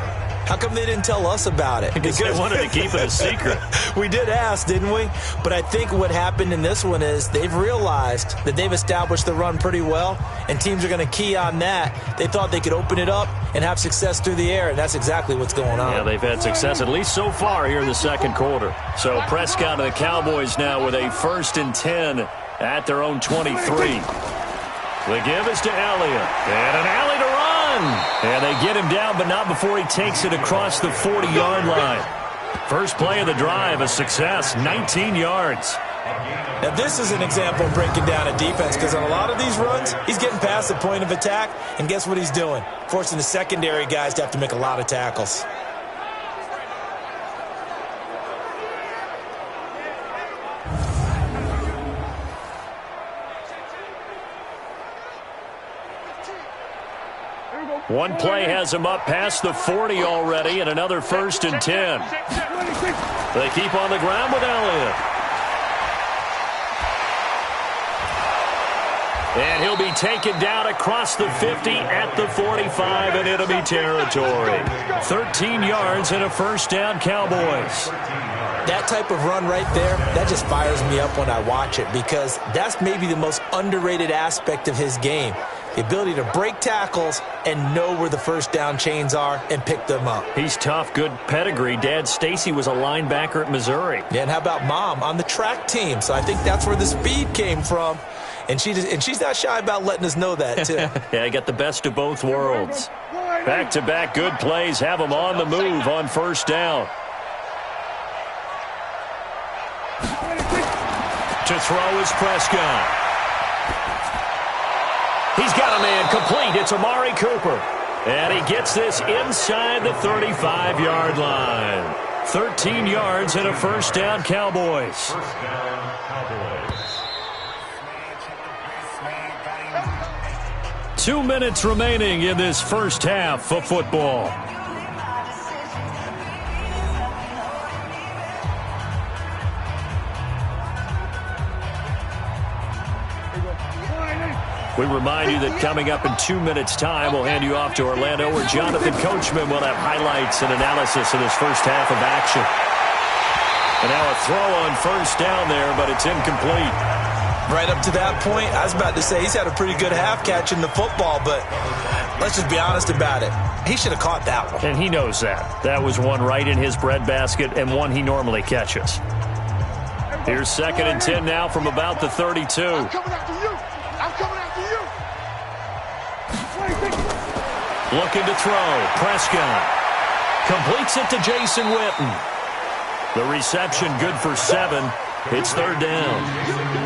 How come they didn't tell us about it? Because they wanted to keep it a secret. We did ask, didn't we? But I think what happened in this one is they've realized that they've established the run pretty well, and teams are going to key on that. They thought they could open it up and have success through the air, and that's exactly what's going on. Yeah, they've had success, at least so far, here in the second quarter. So Prescott and the Cowboys now with a 1st and 10 at their own 23. The give is to Elliott, and an alley to run. And they get him down, but not before he takes it across the 40-yard line. First play of the drive, a success, 19 yards. Now, this is an example of breaking down a defense, because on a lot of these runs, he's getting past the point of attack, and guess what he's doing? Forcing the secondary guys to have to make a lot of tackles. One play has him up past the 40 already, and another 1st and 10. They keep on the ground with Elliott. And he'll be taken down across the 50 at the 45 in enemy territory. 13 yards and a 1st down, Cowboys. That type of run right there, that just fires me up when I watch it, because that's maybe the most underrated aspect of his game. The ability to break tackles and know where the 1st down chains are and pick them up. He's tough, good pedigree. Dad Stacy was a linebacker at Missouri. Yeah, and how about Mom on the track team? So I think that's where the speed came from. And she's not shy about letting us know that, too. Yeah, got the best of both worlds. Back-to-back good plays have him on the move on 1st down. To throw is Prescott. He's got a man complete. It's Amari Cooper. And he gets this inside the 35-yard line. 13 yards and a 1st down, Cowboys. 1st down, Cowboys. 2 minutes remaining in this first half of football. We remind you that coming up in 2 minutes' time, we'll hand you off to Orlando, where Jonathan Coachman will have highlights and analysis of this first half of action. And now a throw on 1st down there, but it's incomplete. Right up to that point, I was about to say he's had a pretty good half catching the football, but let's just be honest about it. He should have caught that one. And he knows that. That was one right in his breadbasket and one he normally catches. Here's 2nd and 10 now from about the 32. I'm coming after you. I'm coming after you. Looking to throw. Prescott completes it to Jason Witten. The reception good for 7. It's 3rd down.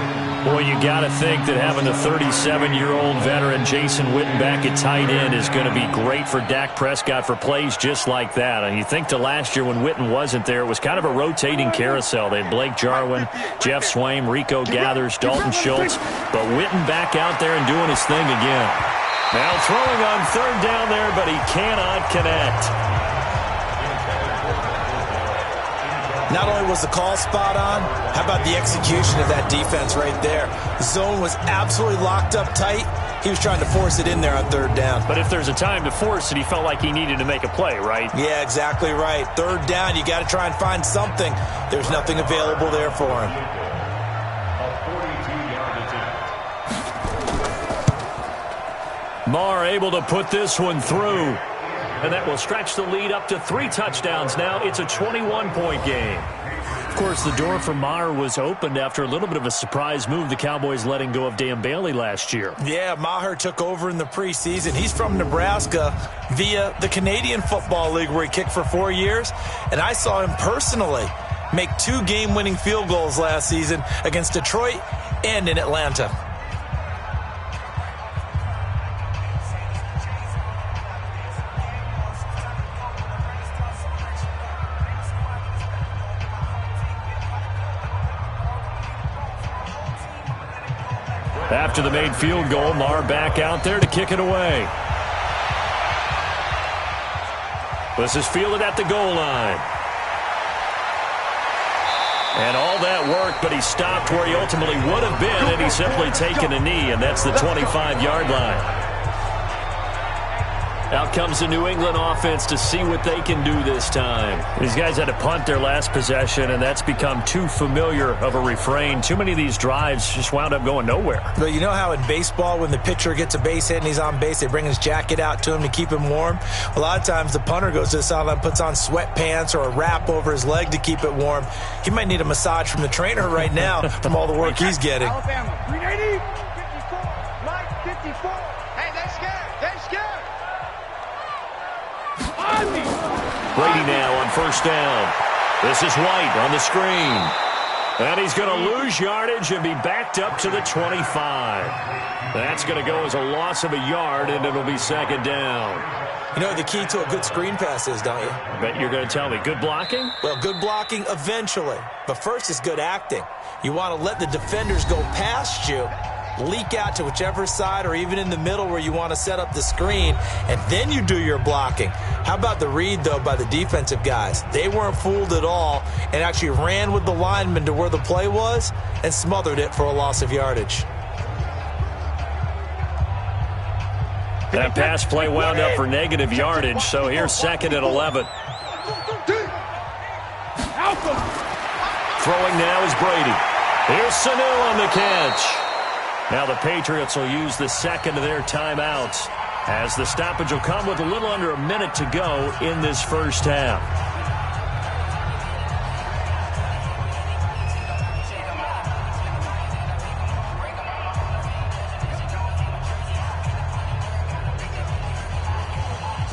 Boy, you got to think that having the 37-year-old veteran Jason Witten back at tight end is going to be great for Dak Prescott for plays just like that. And you think to last year when Witten wasn't there, it was kind of a rotating carousel. They had Blake Jarwin, Jeff Swaim, Rico Gathers, Dalton Schultz. But Witten back out there and doing his thing again. Now throwing on 3rd down there, but he cannot connect. Not only was the call spot on, how about the execution of that defense right there? The zone was absolutely locked up tight. He was trying to force it in there on 3rd down. But if there's a time to force it, he felt like he needed to make a play, right? Yeah, exactly right. 3rd down, you got to try and find something. There's nothing available there for him. A 42-yard attempt. Marr able to put this one through. And that will stretch the lead up to 3 touchdowns now. It's a 21-point game. Of course, the door for Maher was opened after a little bit of a surprise move, the Cowboys letting go of Dan Bailey last year. Yeah, Maher took over in the preseason. He's from Nebraska via the Canadian Football League, where he kicked for 4 years. And I saw him personally make 2 game-winning field goals last season against Detroit and in Atlanta. After the made field goal, Maher back out there to kick it away. This is fielded at the goal line. And all that work, but he stopped where he ultimately would have been, and he's simply taken a knee, and that's the 25-yard line. Out comes the New England offense to see what they can do this time. These guys had to punt their last possession, and that's become too familiar of a refrain. Too many of these drives just wound up going nowhere. But you know how in baseball, when the pitcher gets a base hit and he's on base, they bring his jacket out to him to keep him warm? A lot of times the punter goes to the sideline, puts on sweatpants or a wrap over his leg to keep it warm. He might need a massage from the trainer right now from all the work he's getting. Alabama, 380, 54, Mike, 54. Hey, they're scared. They're scared. Brady now on first down. This is White on the screen. And he's going to lose yardage and be backed up to the 25. That's going to go as a loss of a yard, and it'll be second down. You know what the key to a good screen pass is, don't you? I bet you're going to tell me. Good blocking? Well, good blocking eventually. But first is good acting. You want to let the defenders go past you, leak out to whichever side or even in the middle where you want to set up the screen, and then you do your blocking. How about the read, though, by the defensive guys? They weren't fooled at all and actually ran with the lineman to where the play was and smothered it for a loss of yardage. That pass play wound up for negative yardage, so here's second and 11. Throwing now is Brady. Here's Sanu on the catch. Now the Patriots will use the second of their timeouts as the stoppage will come with a little under a minute to go in this first half.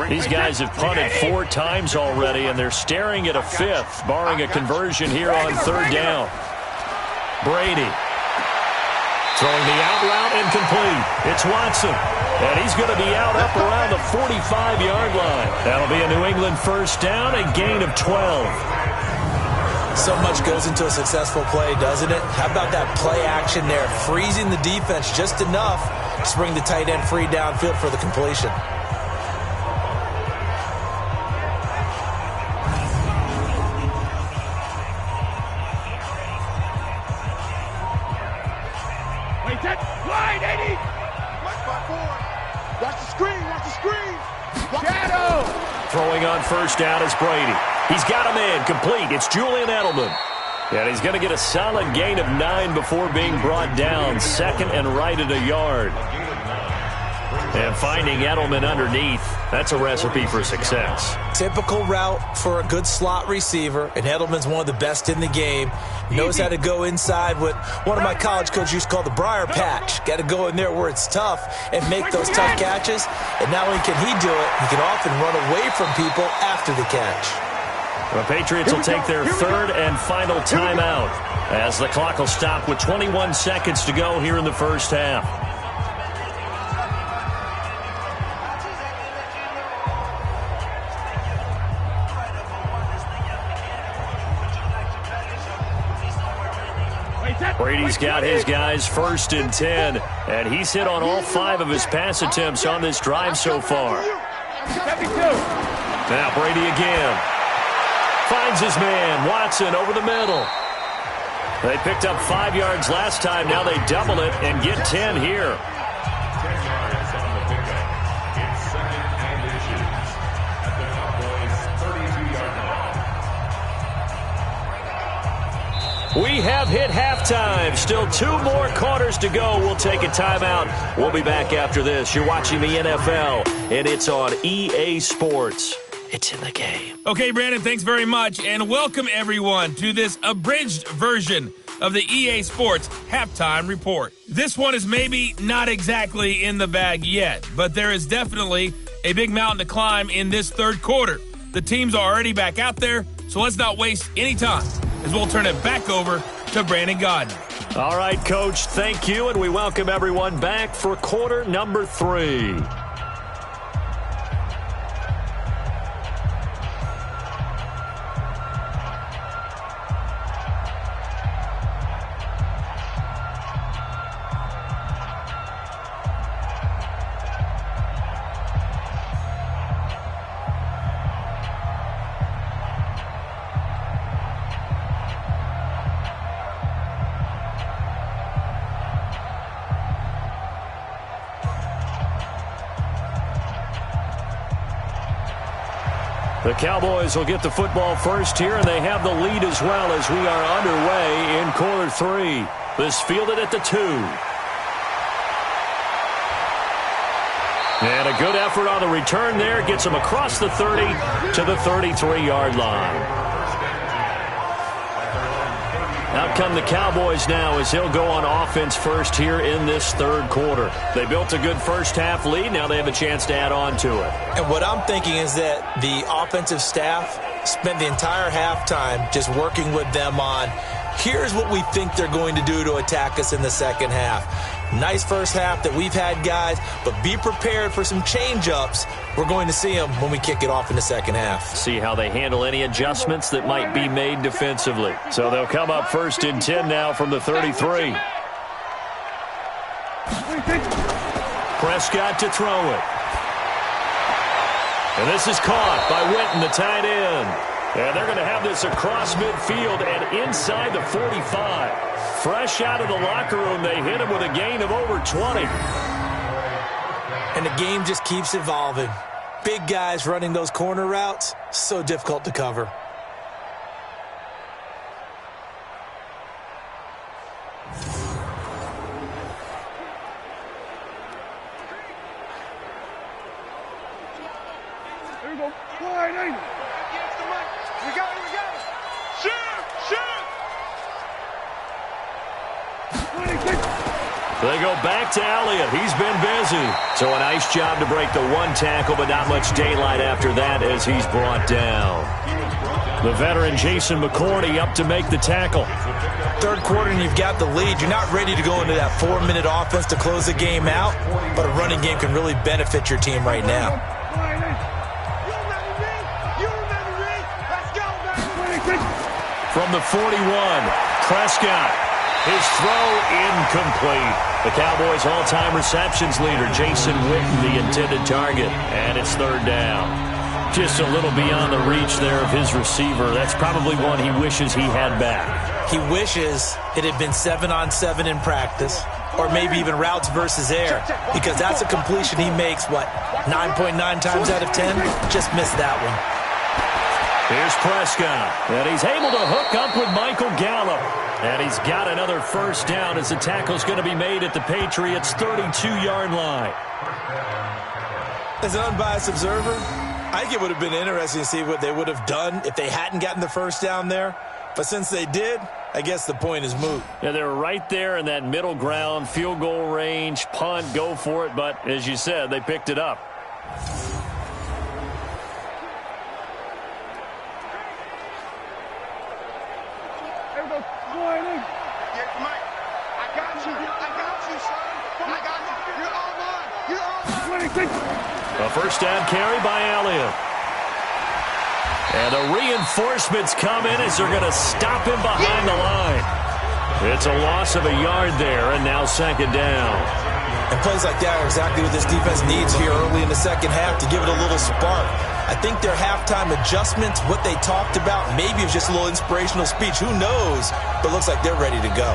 These guys have punted 4 times already, and they're staring at a 5th, barring a conversion here on third down. Brady throwing the out route incomplete. It's Watson, and he's going to be out up around the 45-yard line. That'll be a New England first down, a gain of 12. So much goes into a successful play, doesn't it? How about that play action there, freezing the defense just enough to bring the tight end free downfield for the completion. Wide 80. Watch the screen. Watch the screen. Shadow. Throwing on first down is Brady. He's got a man complete. It's Julian Edelman. And he's going to get a solid gain of 9 before being brought down. Second and right at a yard. And finding Edelman underneath, that's a recipe for success. Typical route for a good slot receiver, and Edelman's one of the best in the game. Knows how to go inside what one of my college coaches used to call the briar patch. Got to go in there where it's tough and make those tough catches. And not only can he do it, he can often run away from people after the catch. The Patriots will take their third and final timeout as the clock will stop with 21 seconds to go here in the first half. Brady's got his guys first and 10, and he's hit on all 5 of his pass attempts on this drive so far. 72. Now Brady again. Finds his man, Watson, over the middle. They picked up 5 yards last time. Now they double it and get 10 here. 10 yards on the pickup. It's second and inches at the Cowboys' 32-yard line. We have hit halftime. Still 2 more quarters to go. We'll take a timeout. We'll be back after this. You're watching the NFL, and it's on EA Sports. It's in the game. Okay, Brandon, thanks very much. And welcome, everyone, to this abridged version of the EA Sports Halftime Report. This one is maybe not exactly in the bag yet, but there is definitely a big mountain to climb in this third quarter. The teams are already back out there, so let's not waste any time as we'll turn it back over to Brandon Godden. All right, Coach, thank you, and we welcome everyone back for quarter number 3. The Cowboys will get the football first here, and they have the lead as well as we are underway in quarter 3. This fielded at the 2. And a good effort on the return there. Gets him across the 30 to the 33-yard line. Out come the Cowboys now as he'll go on offense first here in this third quarter. They built a good first-half lead. Now they have a chance to add on to it. And what I'm thinking is that the offensive staff spent the entire halftime just working with them on, here's what we think they're going to do to attack us in the second half. Nice first half that we've had, guys, but be prepared for some change-ups. We're going to see them when we kick it off in the second half. See how they handle any adjustments that might be made defensively. So they'll come up first and 10 now from the 33. Prescott to throw it. And this is caught by Witten, the tight end. And they're going to have this across midfield and inside the 45. Fresh out of the locker room, they hit him with a gain of over 20. And the game just keeps evolving. Big guys running those corner routes, so difficult to cover. There we go. Wide angle. We got it. Shoot! They go back to Elliott. He's been busy. So a nice job to break the one tackle, but not much daylight after that as he's brought down. The veteran Jason McCourty up to make the tackle. Third quarter and you've got the lead. You're not ready to go into that 4-minute offense to close the game out, but a running game can really benefit your team right now. From the 41, Prescott. His throw incomplete. The Cowboys' all-time receptions leader, Jason Witten, the intended target. And it's third down. Just a little beyond the reach there of his receiver. That's probably one he wishes he had back. He wishes it had been 7-on-7 in practice, or maybe even routes versus air, because that's a completion he makes, 9.9 times out of 10? Just missed that one. Here's Prescott, and he's able to hook up with Michael Gallup. And he's got another first down as the tackle's going to be made at the Patriots' 32-yard line. As an unbiased observer, I think it would have been interesting to see what they would have done if they hadn't gotten the first down there. But since they did, I guess the point is moot. Yeah, they're right there in that middle ground, field goal range, punt, go for it. But as you said, they picked it up. A first down carry by Elliott. And the reinforcements come in as they're going to stop him behind the line. It's a loss of a yard there, and now second down. And plays like that are exactly what this defense needs here early in the second half to give it a little spark. I think their halftime adjustments, what they talked about, maybe it was just a little inspirational speech. Who knows? But it looks like they're ready to go.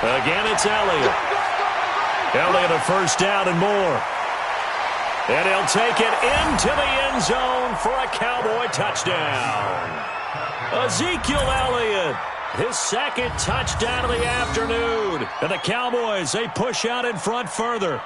Again, it's Elliott. Elliott a first down and more. And he'll take it into the end zone for a Cowboy touchdown. Ezekiel Elliott, his second touchdown of the afternoon. And the Cowboys, they push out in front further.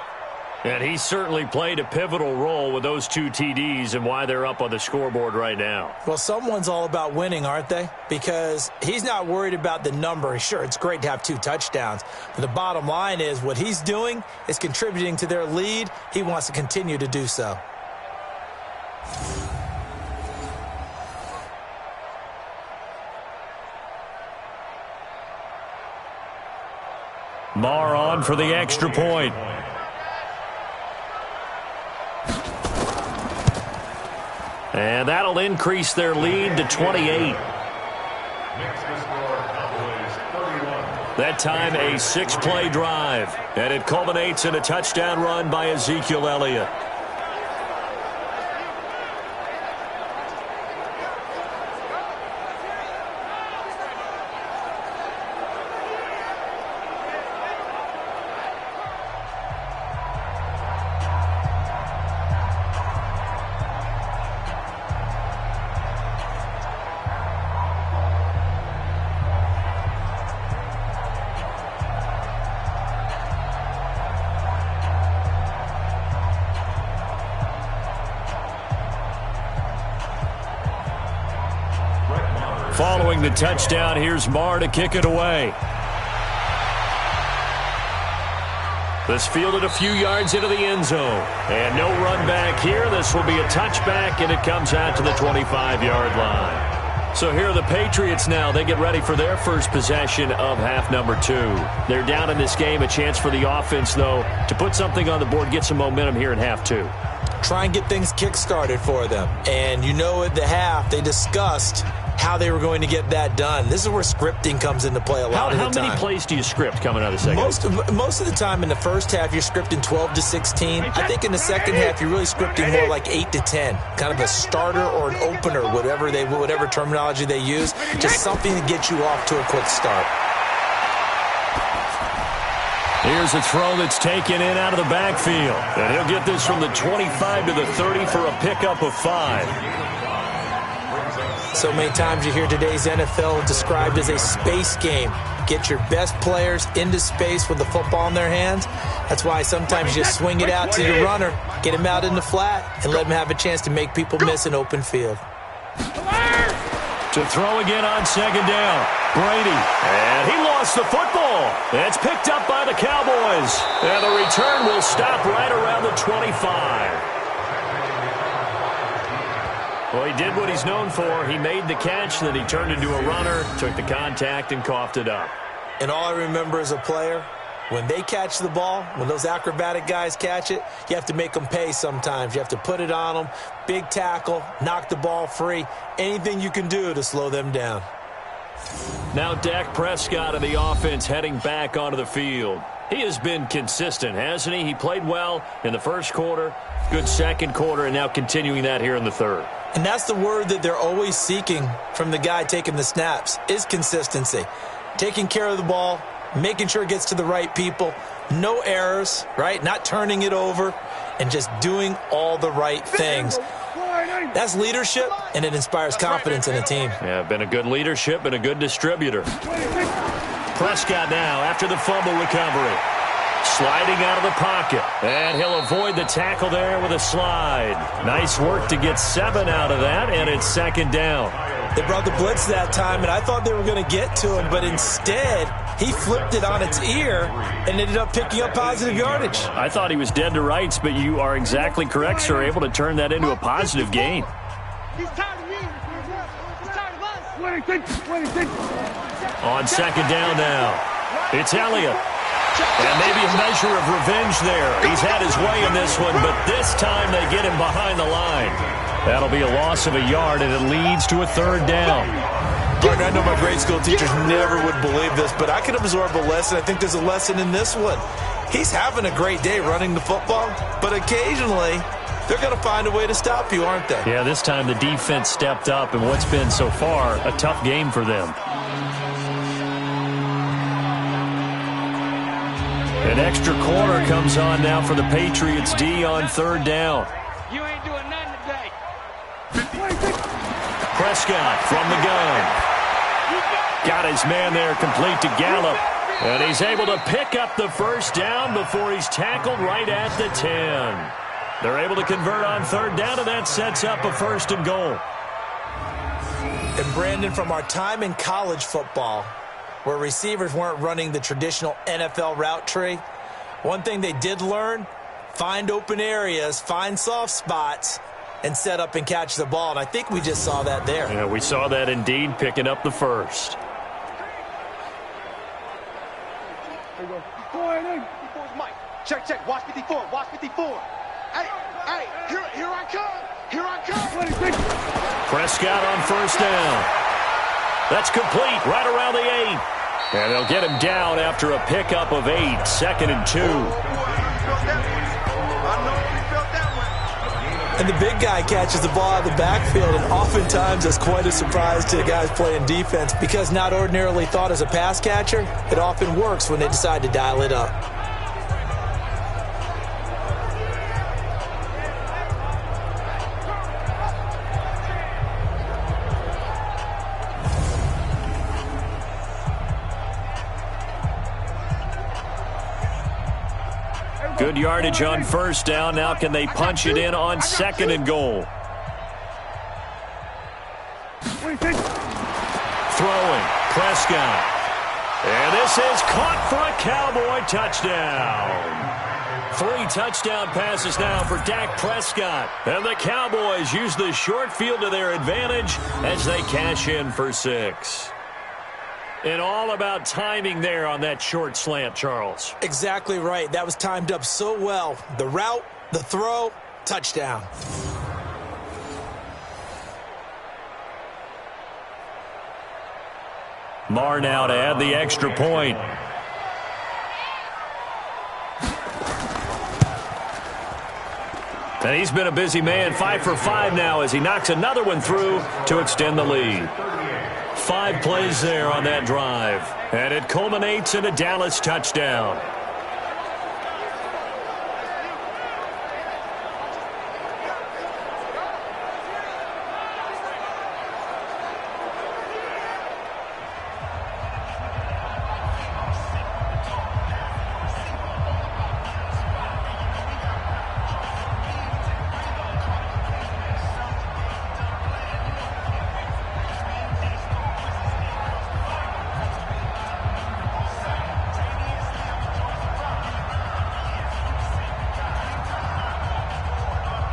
And he certainly played a pivotal role with those two TDs and why they're up on the scoreboard right now. Well, someone's all about winning, aren't they? Because he's not worried about the number. Sure, it's great to have 2 touchdowns. But the bottom line is what he's doing is contributing to their lead. He wants to continue to do so. Marr on for the extra point. And that'll increase their lead to 28. That time a 6-play drive. And it culminates in a touchdown run by Ezekiel Elliott. following the touchdown, here's Marr to kick it away. This fielded a few yards into the end zone. And no run back here. This will be a touchback, and it comes out to the 25-yard line. So here are the Patriots now. They get ready for their first possession of half number 2. They're down in this game. A chance for the offense, though, to put something on the board, get some momentum here in half 2. Try and get things kick-started for them. And you know at the half, they discussed how they were going to get that done. This is where scripting comes into play a lot of the time. How many plays do you script coming out of the second? Most of the time in the first half, you're scripting 12 to 16. I think in the second half, you're really scripting more like 8 to 10. Kind of a starter or an opener, whatever terminology they use. Just something to get you off to a quick start. Here's a throw that's taken in out of the backfield. And he'll get this from the 25 to the 30 for a pickup of 5. So many times you hear today's NFL described as a space game. Get your best players into space with the football in their hands. That's why sometimes you just swing it out to your runner, get him out in the flat, and let him have a chance to make people miss an open field. To throw again on second down. Brady. And he lost the football. It's picked up by the Cowboys. And the return will stop right around the 25. Well, he did what he's known for. He made the catch, then he turned into a runner, took the contact, and coughed it up. And all I remember as a player, when they catch the ball, when those acrobatic guys catch it, you have to make them pay sometimes. You have to put it on them, big tackle, knock the ball free, anything you can do to slow them down. Now Dak Prescott of the offense heading back onto the field. He has been consistent, hasn't he? He played well in the first quarter, good second quarter, and now continuing that here in the third. And that's the word that they're always seeking from the guy taking the snaps, is consistency. Taking care of the ball, making sure it gets to the right people, no errors, right? Not turning it over, and just doing all the right things. That's leadership, and it inspires confidence in a team. Yeah, been a good leadership and a good distributor. Prescott now after the fumble recovery. Sliding out of the pocket. And he'll avoid the tackle there with a slide. Nice work to get 7 out of that, and it's second down. They brought the blitz that time, and I thought they were going to get to him, but instead he flipped it on its ear and ended up picking up positive yardage. I thought he was dead to rights, but you are exactly correct, sir, able to turn that into a positive gain. He's tired of me. He's tired of us. On second down now, it's Elliott. And maybe a measure of revenge there. He's had his way in this one, but this time they get him behind the line. That'll be a loss of a yard, and it leads to a third down. Gardner, I know my grade school teachers never would believe this, but I can absorb a lesson. I think there's a lesson in this one. He's having a great day running the football, but occasionally they're going to find a way to stop you, aren't they? Yeah, this time the defense stepped up, and what's been so far a tough game for them. An extra quarter comes on now for the Patriots D on third down. You ain't doing nothing today. Prescott from the gun. Got his man there complete to Gallup. And he's able to pick up the first down before he's tackled right at the 10. They're able to convert on third down, and that sets up a first and goal. And Brandon, from our time in college football, where receivers weren't running the traditional NFL route tree, one thing they did learn, find open areas, find soft spots, and set up and catch the ball. And I think we just saw that there. Yeah, we saw that indeed, picking up the first. Mike, check, watch 54, watch 54. Hey, here I come. Prescott on first down. That's complete right around the 8. And they'll get him down after a pickup of 8, 2nd and 2. And the big guy catches the ball out of the backfield, and oftentimes that's quite a surprise to the guys playing defense, because not ordinarily thought as a pass catcher, it often works when they decide to dial it up. Good yardage on first down. Now can they punch it in on second and goal? throwing. Prescott. And this is caught for a Cowboy touchdown. 3 touchdown passes now for Dak Prescott. And the Cowboys use the short field to their advantage as they cash in for 6. And all about timing there on that short slant, Charles. Exactly right. That was timed up so well. The route, the throw, touchdown. Marr now to add the extra point. And he's been a busy man, 5 for 5 now as he knocks another one through to extend the lead. 5 plays there on that drive. And it culminates in a Dallas touchdown.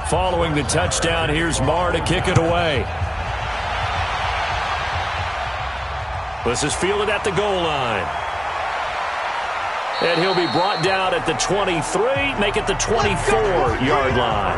Following the touchdown, here's Marr to kick it away. This is fielded at the goal line. And he'll be brought down at the 23, make it the 24-yard line.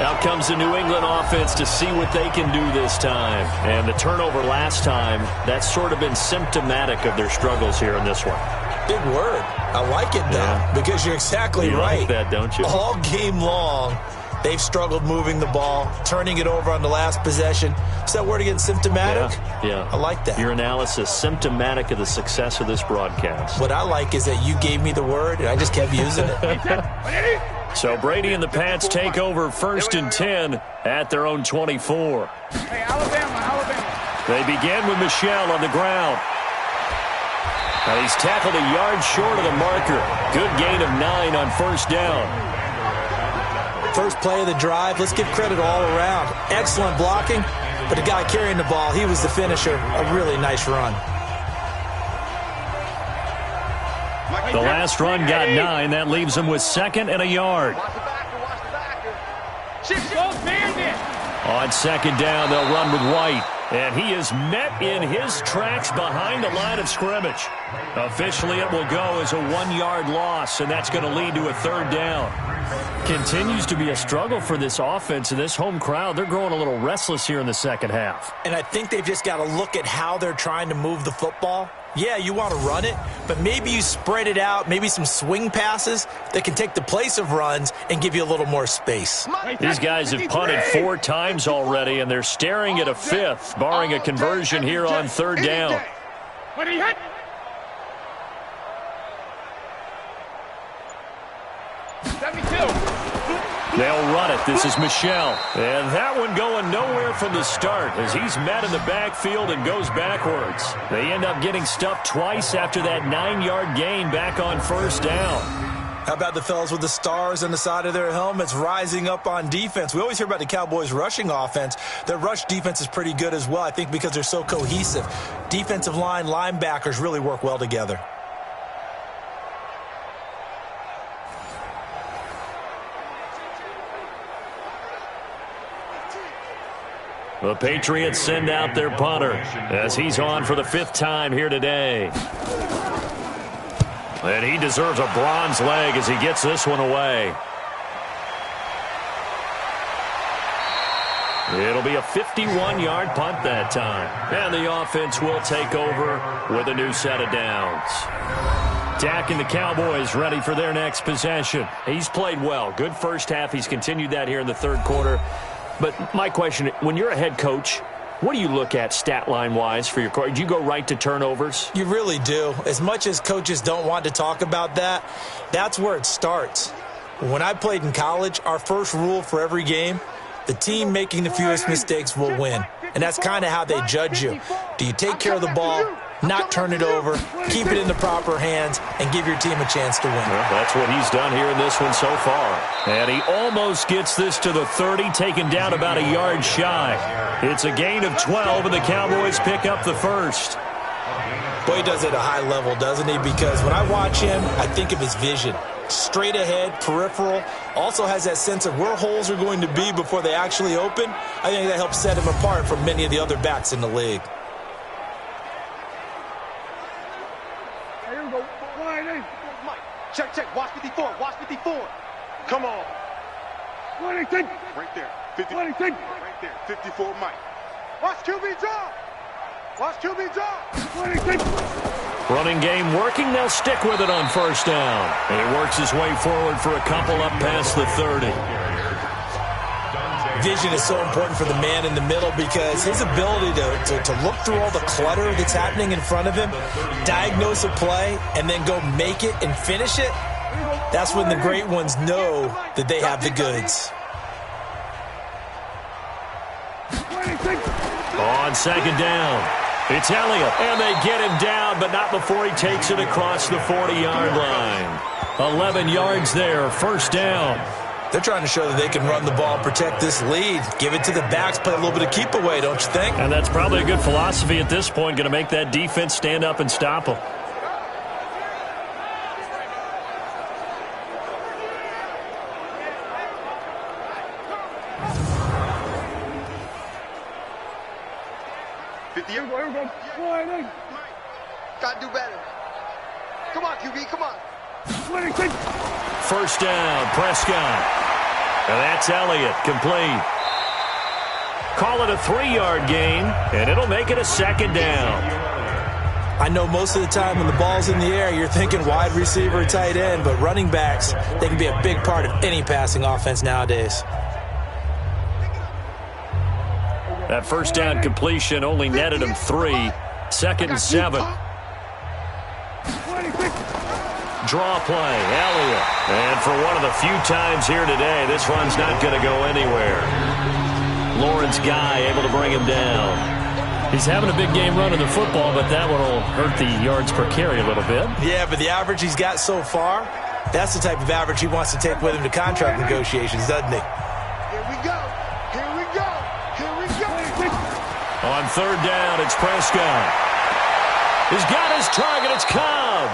Out comes the New England offense to see what they can do this time. And the turnover last time, that's sort of been symptomatic of their struggles here in this one. Big word. I like it, though, because you're exactly right. You like that, don't you? All game long, they've struggled moving the ball, turning it over on the last possession. Is that word again, symptomatic? Yeah. I like that. Your analysis, symptomatic of the success of this broadcast. What I like is that you gave me the word, and I just kept using it. So Brady and the Pats take over 1st and 10 at their own 24. Hey, Alabama. They begin with Michel on the ground. Now he's tackled a yard short of the marker. Good gain of 9 on 1st down. First play of the drive. Let's give credit all around. Excellent blocking, but the guy carrying the ball, he was the finisher. A really nice run. The last run got 9. That leaves him with 2nd and a yard. On 2nd down, they'll run with White. And he is met in his tracks behind the line of scrimmage. Officially, it will go as a 1-yard loss, and that's going to lead to a 3rd down. Continues to be a struggle for this offense and this home crowd. They're growing a little restless here in the second half. And I think they've just got to look at how they're trying to move the football. Yeah, you want to run it, but maybe you spread it out, maybe some swing passes that can take the place of runs and give you a little more space. These guys have punted 4 times already, and they're staring at a 5th, barring a conversion here on 3rd down. They'll run it. This is Michel. And that one going nowhere from the start as he's met in the backfield and goes backwards. They end up getting stuffed twice after that 9-yard gain back on 1st down. How about the fellas with the stars on the side of their helmets rising up on defense? We always hear about the Cowboys' rushing offense. Their rush defense is pretty good as well, I think, because they're so cohesive. Defensive line, linebackers really work well together. The Patriots send out their punter as he's on for the 5th time here today. And he deserves a bronze leg as he gets this one away. It'll be a 51-yard punt that time. And the offense will take over with a new set of downs. Dak and the Cowboys ready for their next possession. He's played well. Good first half. He's continued that here in the 3rd quarter. But my question, when you're a head coach, what do you look at stat line-wise for your coach? Do you go right to turnovers? You really do. As much as coaches don't want to talk about that, that's where it starts. When I played in college, our first rule for every game, the team making the fewest mistakes will win. And that's kind of how they judge you. Do you take care of the ball? not turn it over, keep it in the proper hands, and give your team a chance to win. Well, that's what he's done here in this one so far. And he almost gets this to the 30, taken down about a yard shy. It's a gain of 12, and the Cowboys pick up the first. Boy, he does it at a high level, doesn't he? Because when I watch him, I think of his vision. Straight ahead, peripheral, also has that sense of where holes are going to be before they actually open. I think that helps set him apart from many of the other backs in the league. Here we go. Mike, check. Watch 54. Watch 54. Come on. 26. Right there. 50. 26. Right there. 54, Mike. Watch QB draw. Watch QB draw. 26. Running game working. They'll stick with it on first down. And he works his way forward for a couple up past the 30. Vision is so important for the man in the middle because his ability to look through all the clutter that's happening in front of him, diagnose a play, and then go make it and finish it, that's when the great ones know that they have the goods. On second down, it's Elliott, and they get him down, but not before he takes it across the 40-yard line. 11 yards there, first down. They're trying to show that they can run the ball, protect this lead, give it to the backs, play a little bit of keep away, don't you think? And that's probably a good philosophy at this point, going to make that defense stand up and stop them. Got to do better. Come on, QB, come on. First down, Prescott. And that's Elliott, complete. Call it a 3-yard gain, and it'll make it a second down. I know most of the time when the ball's in the air, you're thinking wide receiver, tight end, but running backs, they can be a big part of any passing offense nowadays. That first down completion only netted him 3. Second and 7. Draw play, Elliott. And for one of the few times here today, this run's not going to go anywhere. Lawrence Guy able to bring him down. He's having a big game running the football, but that one will hurt the yards per carry a little bit. Yeah, but the average he's got so far, that's the type of average he wants to take with him to contract negotiations, doesn't he? Here we go. Here we go. Here we go. On third down, it's Prescott. He's got his target. It's Cobb.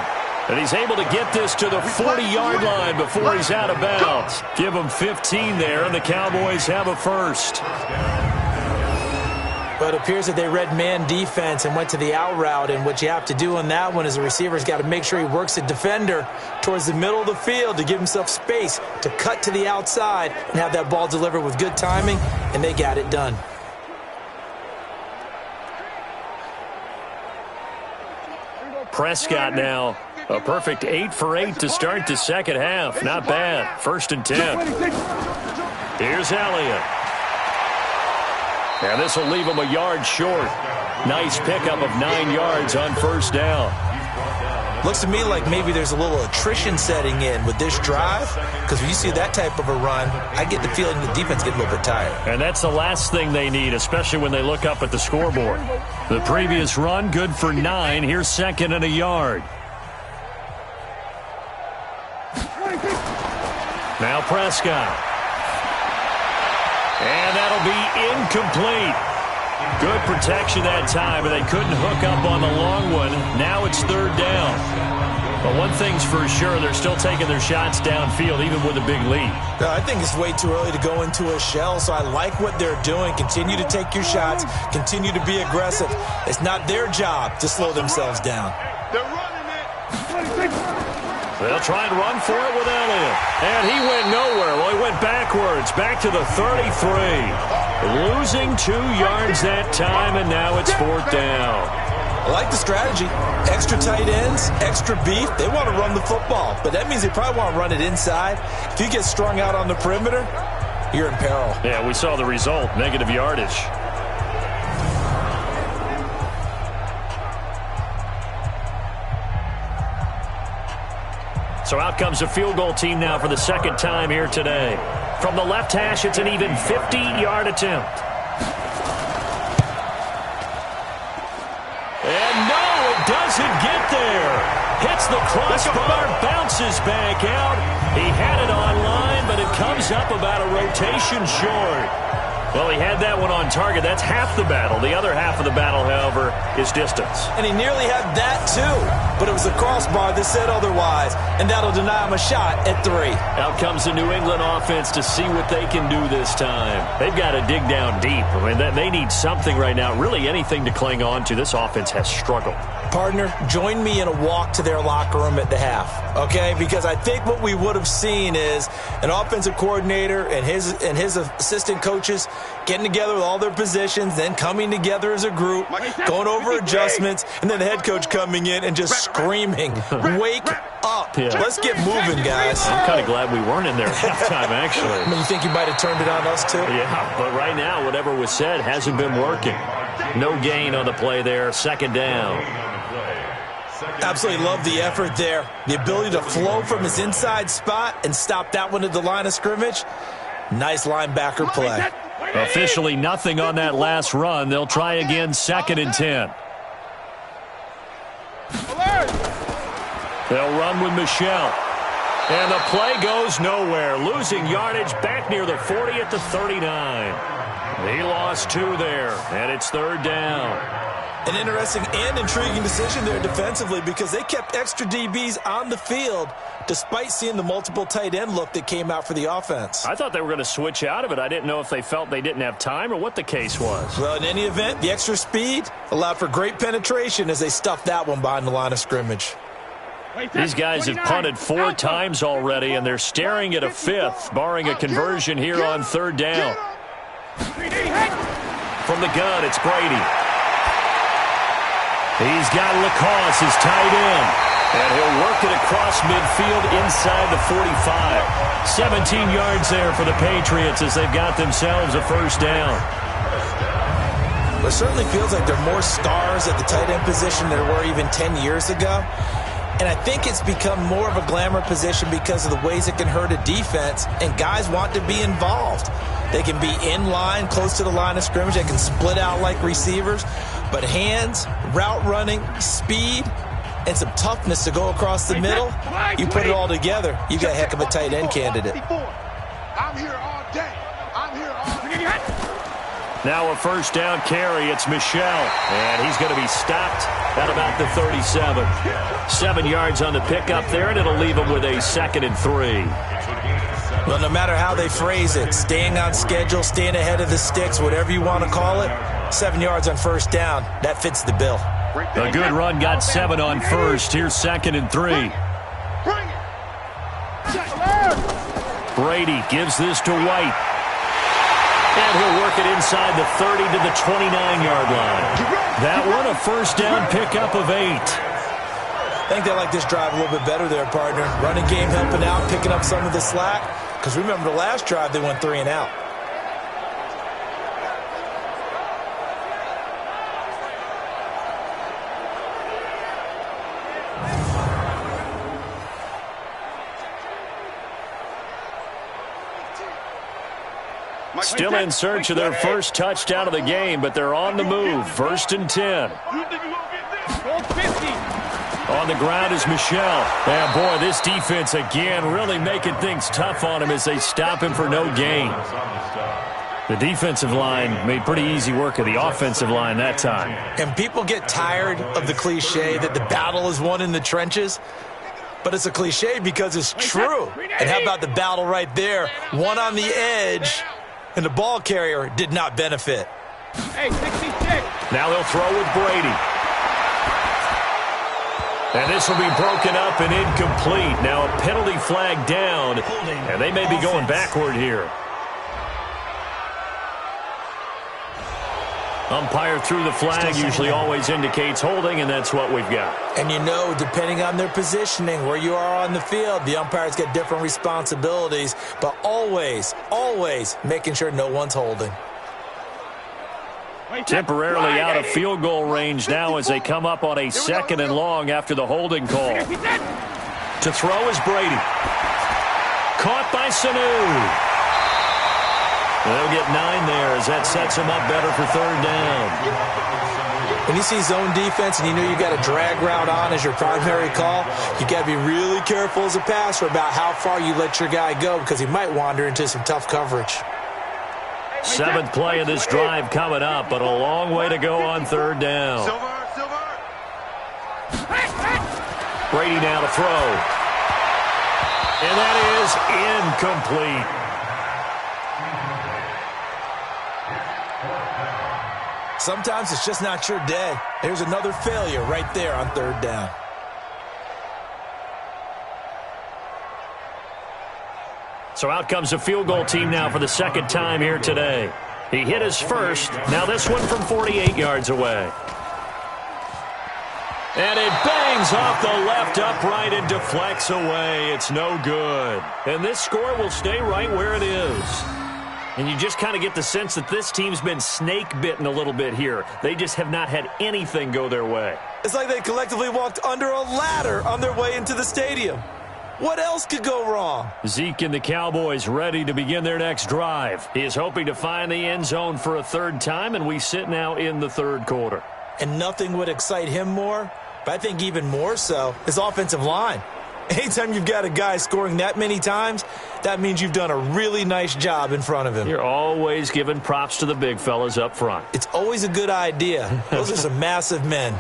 And he's able to get this to the 40-yard line before he's out of bounds. Give him 15 there, and the Cowboys have a first. But it appears that they read man defense and went to the out route, and what you have to do on that one is the receiver's got to make sure he works the defender towards the middle of the field to give himself space to cut to the outside and have that ball delivered with good timing, and they got it done. Prescott now, a perfect 8 for 8 to start the second half. Not bad. First and 10. Here's Elliott. And this will leave him a yard short. Nice pickup of 9 yards on first down. Looks to me like maybe there's a little attrition setting in with this drive, because when you see that type of a run, I get the feeling the defense gets a little bit tired. And that's the last thing they need, especially when they look up at the scoreboard. The previous run, good for 9. Here's second and a yard. Now Prescott. And that'll be incomplete. Good protection that time, but they couldn't hook up on the long one. Now it's third down. But one thing's for sure, they're still taking their shots downfield, even with a big lead. I think it's way too early to go into a shell, so I like what they're doing. Continue to take your shots. Continue to be aggressive. It's not their job to slow themselves down. They're running it. They'll try and run for it with Elliott. And he went nowhere. Well, he went backwards, back to the 33. Losing 2 yards that time, and now it's fourth down. I like the strategy. Extra tight ends, extra beef. They want to run the football, but that means they probably want to run it inside. If you get strung out on the perimeter, you're in peril. Yeah, we saw the result, negative yardage. So out comes a field goal team now for the second time here today. From the left hash, it's an even 50-yard attempt. And no, it doesn't get there. Hits the crossbar, bounces back out. He had it online, but it comes up about a rotation short. Well, he had that one on target. That's half the battle. The other half of the battle, however, is distance. And he nearly had that, too. But it was the crossbar that said otherwise, and that'll deny him a shot at 3. Out comes the New England offense to see what they can do this time. They've got to dig down deep. I mean, they need something right now, really anything to cling on to. This offense has struggled. Partner, join me in a walk to their locker room at the half, okay? Because I think what we would have seen is an offensive coordinator and his assistant coaches getting together with all their positions, then coming together as a group, going over adjustments, and then the head coach coming in and just screaming, wake up. Yeah. Let's get moving, guys. I'm kind of glad we weren't in there at halftime, actually. I mean, you think you might have turned it on us, too? Yeah, but right now, whatever was said hasn't been working. No gain on the play there, second down. Absolutely love the effort there. The ability to flow from his inside spot and stop that one at the line of scrimmage. Nice linebacker play. Officially nothing on that last run. They'll try again, 2nd and 10. They'll run with Michelle. And the play goes nowhere. Losing yardage back near the 40 at the 39. He lost 2 there, and it's 3rd down. An interesting and intriguing decision there defensively because they kept extra DBs on the field despite seeing the multiple tight end look that came out for the offense. I thought they were going to switch out of it. I didn't know if they felt they didn't have time or what the case was. Well, in any event, the extra speed allowed for great penetration as they stuffed that one behind the line of scrimmage. These guys have punted 4 times already, and they're staring at a 5th, barring a conversion here on 3rd down. From the gun, it's Brady. He's got Lacoste, his tight end. And he'll work it across midfield inside the 45. 17 yards there for the Patriots as they've got themselves a 1st down. It certainly feels like there are more stars at the tight end position than there were even 10 years ago. And I think it's become more of a glamour position because of the ways it can hurt a defense, and guys want to be involved. They can be in line, close to the line of scrimmage. They can split out like receivers. But hands, route running, speed, and some toughness to go across the middle, you put it all together, you got a heck of a tight end candidate. I'm here all day. I'm here all day. Now a 1st down carry. It's Michelle, and he's going to be stopped at about the 37. 7 yards on the pickup there, and it'll leave him with a 2nd and 3. Well, no matter how they phrase it, staying on schedule, staying ahead of the sticks, whatever you want to call it, 7 yards on 1st down, that fits the bill. A good run got 7 on 1st. Here's 2nd and 3. Brady gives this to White. And he'll work it inside the 30 to the 29-yard line. That one, a 1st down pickup of 8. I think they like this drive a little bit better there, partner. Running game helping out, picking up some of the slack. Because remember the last drive, they went 3 and out. Still in search of their first touchdown of the game, but they're on the move. 1st and 10. On the ground is Michelle. And boy, this defense again really making things tough on him as they stop him for no gain. The defensive line made pretty easy work of the offensive line that time. And people get tired of the cliche that the battle is won in the trenches. But it's a cliche because it's true. And how about the battle right there? One on the edge, and the ball carrier did not benefit. Now they'll throw with Brady. And this will be broken up and incomplete. Now a penalty flag down, and they may be going backward here. Umpire threw the flag, usually always indicates holding, and that's what we've got. And you know, depending on their positioning, where you are on the field, the umpires get different responsibilities, but always, always making sure no one's holding. Temporarily out of field goal range now as they come up on a 2nd and long after the holding call. To throw is Brady. Caught by Sanu. They'll get 9 there as that sets them up better for third down. When you see zone defense and you know you got a drag route on as your primary call, you got to be really careful as a passer about how far you let your guy go because he might wander into some tough coverage. 7th play of this drive coming up, but a long way to go on third down. Brady now to throw. And that is incomplete. Sometimes it's just not your day. There's another failure right there on third down. So out comes a field goal team now for the second time here today. He hit his first. Now this one from 48 yards away. And it bangs off the left upright and deflects away. It's no good. And this score will stay right where it is. And you just kind of get the sense that this team's been snake-bitten a little bit here. They just have not had anything go their way. It's like they collectively walked under a ladder on their way into the stadium. What else could go wrong? Zeke and the Cowboys ready to begin their next drive. He is hoping to find the end zone for a third time, and we sit now in the third quarter. And nothing would excite him more, but I think even more so, his offensive line. Anytime you've got a guy scoring that many times, that means you've done a really nice job in front of him. You're always giving props to the big fellas up front. It's always a good idea. Those are some massive men.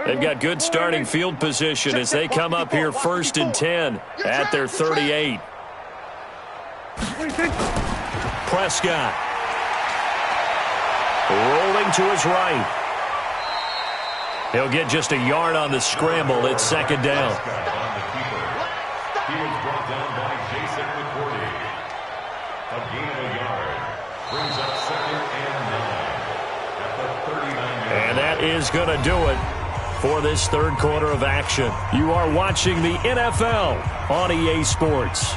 They've got good starting field position as they come up here 1st and 10 at their 38. Prescott. Rolling to his right. He'll get just a yard on the scramble. It's second down. He was brought down by Jason McCourty. A gain of a yard. Brings up 2nd and 9 at the 39. And that is going to do it for this third quarter of action. You are watching the NFL on EA Sports.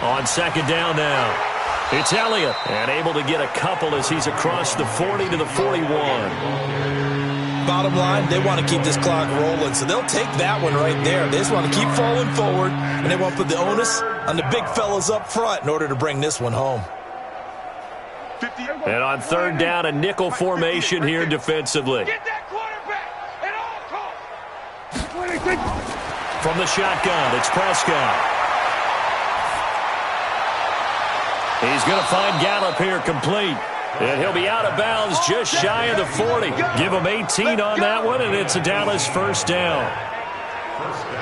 On second down now, it's Elliott, and able to get a couple as he's across the 40 to the 41. Bottom line, they want to keep this clock rolling, so they'll take that one right there. They just want to keep falling forward, and they want to put the onus on the big fellas up front in order to bring this one home. And on third down, a nickel formation here defensively. Get that quarterback at all costs. From the shotgun, it's Prescott. He's going to find Gallup here complete. And he'll be out of bounds just shy of the 40. Give him 18 on that one, and it's a Dallas first down.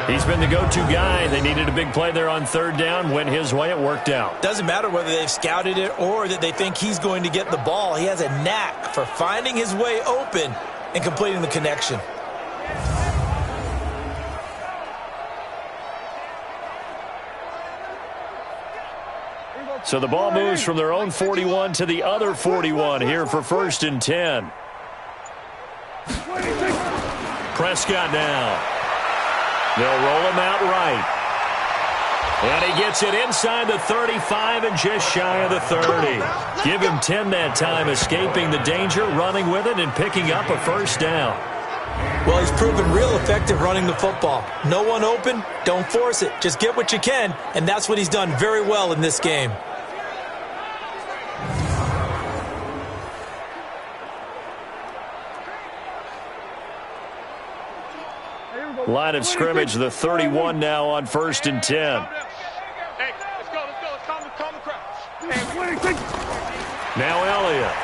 He's been the go-to guy. They needed a big play there on third down. Went his way. It worked out. Doesn't matter whether they've scouted it or that they think he's going to get the ball. He has a knack for finding his way open and completing the connection. So the ball moves from their own 41 to the other 41 here for 1st and 10. Prescott now. They'll roll him out right. And he gets it inside the 35 and just shy of the 30. Give him 10 that time, escaping the danger, running with it, and picking up a first down. Well, he's proven real effective running the football. No one open, don't force it. Just get what you can, and that's what he's done very well in this game. Line of scrimmage, the 31 now on 1st and 10. Hey, let's go. Let's calm the crowd. Now Elliott.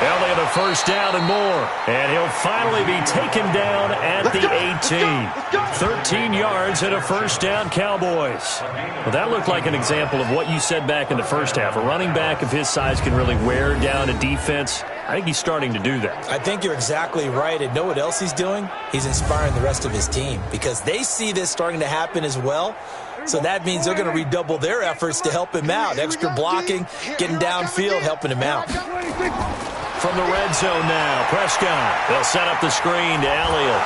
Elliott a first down and more. And he'll finally be taken down at the 18. 13 yards and a first down, Cowboys. Well, that looked like an example of what you said back in the first half. A running back of his size can really wear down a defense. I think he's starting to do that. I think you're exactly right. And know what else he's doing? He's inspiring the rest of his team because they see this starting to happen as well. So that means they're going to redouble their efforts to help him out. Extra blocking, getting downfield, helping him out. from the red zone now. Prescott, they'll set up the screen to Elliott.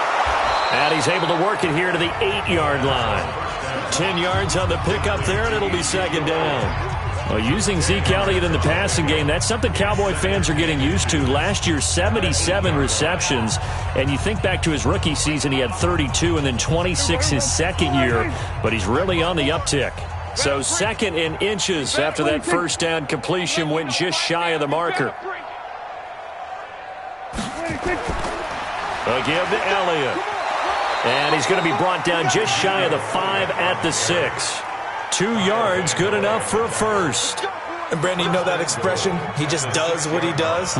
And he's able to work it here to the 8-yard line. 10 yards on the pickup there, and it'll be second down. Well, using Zeke Elliott in the passing game, that's something Cowboy fans are getting used to. Last year, 77 receptions. And you think back to his rookie season, he had 32 and then 26 his second year. But he's really on the uptick. So second and inches after that first down completion went just shy of the marker. Again to Elliott. And he's going to be brought down just shy of the 5 at the 6. 2 yards, good enough for a first. And Brandon, you know that expression? He just does what he does.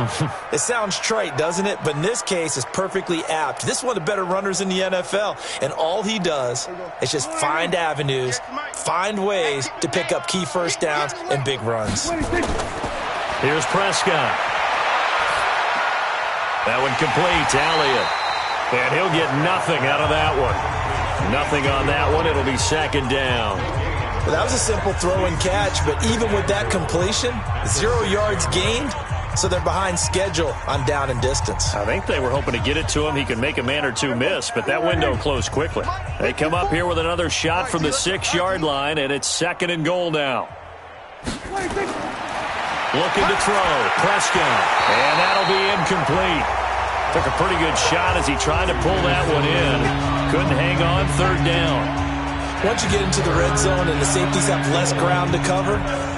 It sounds trite, doesn't it? But in this case, it's perfectly apt. This is one of the better runners in the NFL. And all he does is just find avenues, find ways to pick up key first downs and big runs. Here's Prescott. That one complete to Elliott. And he'll get nothing out of that one. Nothing on that one. It'll be second down. Well, that was a simple throw and catch, but even with that completion, 0 yards gained, so they're behind schedule on down and distance. I think they were hoping to get it to him. He could make a man or two miss, but that window closed quickly. They come up here with another shot from the 6-yard line, and it's second and goal now. Looking to throw, Prescott, and that'll be incomplete. Took a pretty good shot as he tried to pull that one in. Couldn't hang on, third down. Once you get into the red zone and the safeties have less ground to cover,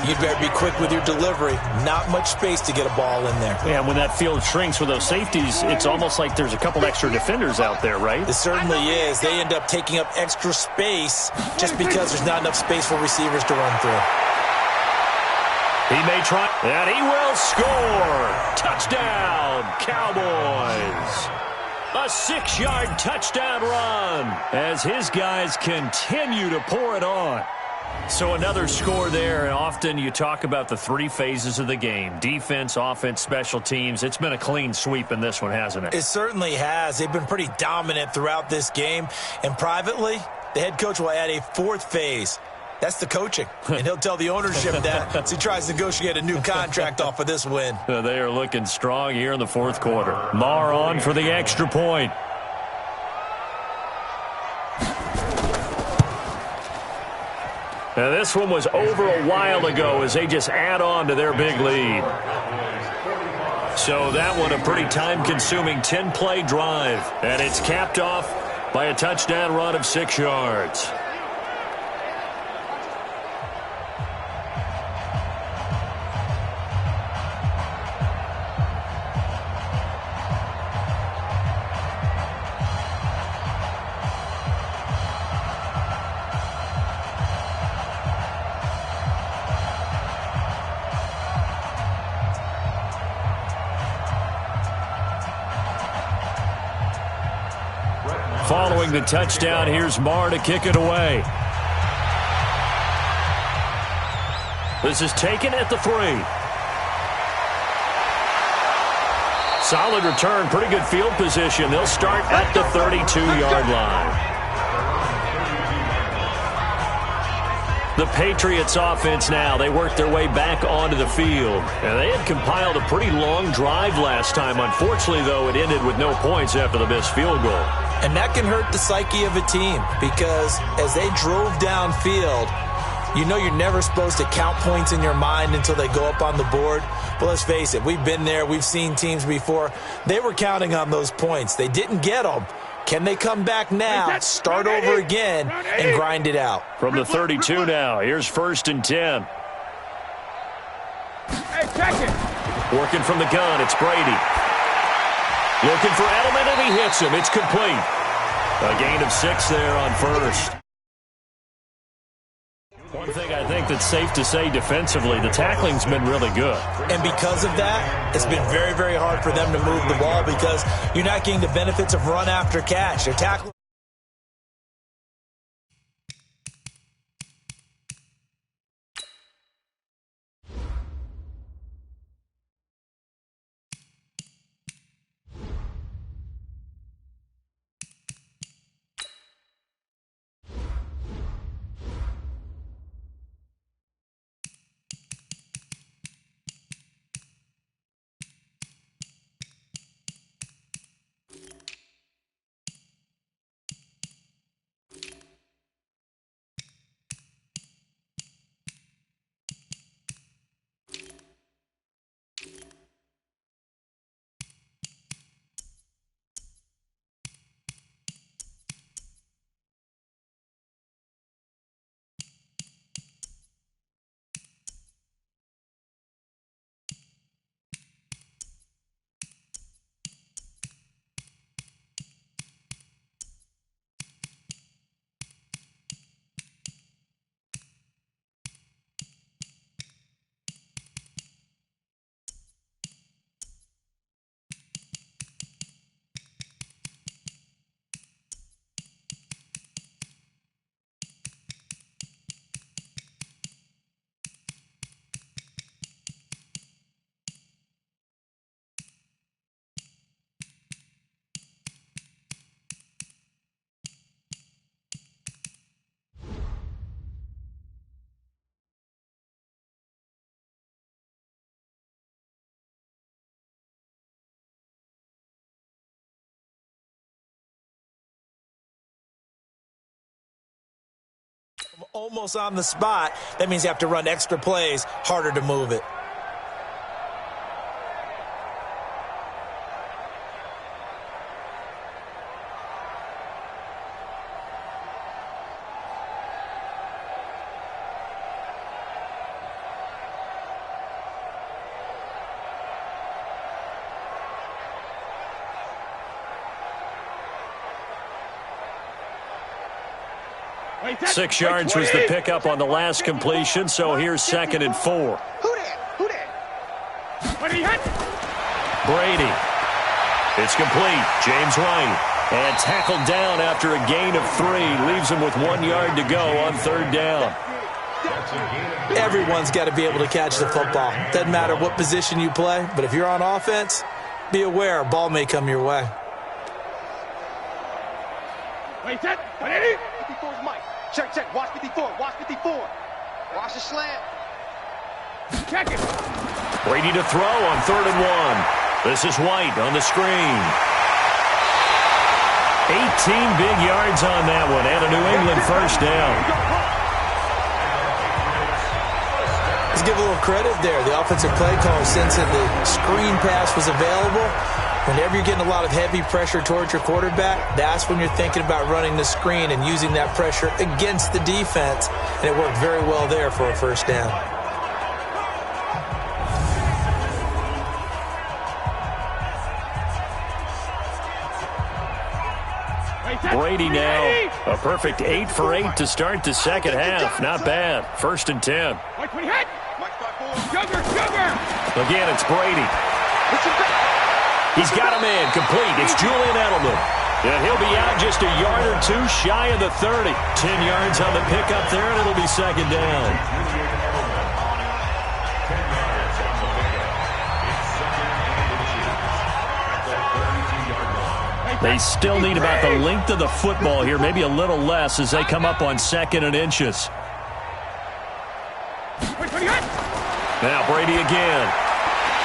you'd better be quick with your delivery. Not much space to get a ball in there. Yeah, when that field shrinks with those safeties, it's almost like there's a couple extra defenders out there, right? It certainly is. They end up taking up extra space just because there's not enough space for receivers to run through. He may try, and he will score. Touchdown, Cowboys. A 6-yard touchdown run as his guys continue to pour it on. So another score there, and often you talk about the 3 phases of the game. Defense, offense, special teams. It's been a clean sweep in this one, hasn't it? It certainly has. They've been pretty dominant throughout this game. And privately, the head coach will add a 4th phase. That's the coaching. And he'll tell the ownership that as he tries to negotiate a new contract off of this win. They are looking strong here in the 4th quarter. Marr on for the extra point. Now this one was over a while ago as they just add on to their big lead. So that one a pretty time-consuming 10-play drive. And it's capped off by a touchdown run of 6 yards. Following the touchdown, here's Marr to kick it away. This is taken at the 3. Solid return, pretty good field position. They'll start at the 32-yard line. The Patriots offense now, they worked their way back onto the field. And they had compiled a pretty long drive last time. Unfortunately, though, it ended with no points after the missed field goal. And that can hurt the psyche of a team because as they drove downfield, you know you're never supposed to count points in your mind until they go up on the board. But let's face it, we've been there. We've seen teams before. They were counting on those points. They didn't get them. Can they come back now, start over again, and grind it out? From the 32 now, here's 1st and 10. Hey, check it. Working from the gun, it's Brady. Looking for Edelman, and he hits him. It's complete. A gain of 6 there on 1st. One thing I think that's safe to say defensively, the tackling's been really good. And because of that, it's been very, very hard for them to move the ball because you're not getting the benefits of run after catch. They're tackling. almost on the spot. That means you have to run extra plays, harder to move it. Six yards was the pickup on the last completion, so here's 2nd and 4. Who that? Brady. It's complete. James White. And tackled down after a gain of 3. Leaves him with 1 yard to go on 3rd down. Everyone's got to be able to catch the football. Doesn't matter what position you play, but if you're on offense, be aware a ball may come your way. Wait, set. 54's Mike. Check. Watch 54. Watch 54. Watch the slant. Check it. Brady to throw on 3rd and 1. This is White on the screen. 18 big yards on that one, and a New England first down. Let's give a little credit there. The offensive play call, since the screen pass was available, whenever you're getting a lot of heavy pressure towards your quarterback, that's when you're thinking about running the screen and using that pressure against the defense, and it worked very well there for a first down. Brady now, a perfect 8 for 8 to start the second half. Not bad. 1st and 10. Again, it's Brady. He's got a man complete. It's Julian Edelman. And he'll be out just a yard or 2 shy of the 30. 10 yards on the pickup there, and it'll be 2nd down. They still need about the length of the football here, maybe a little less as they come up on 2nd and inches. Now Brady again.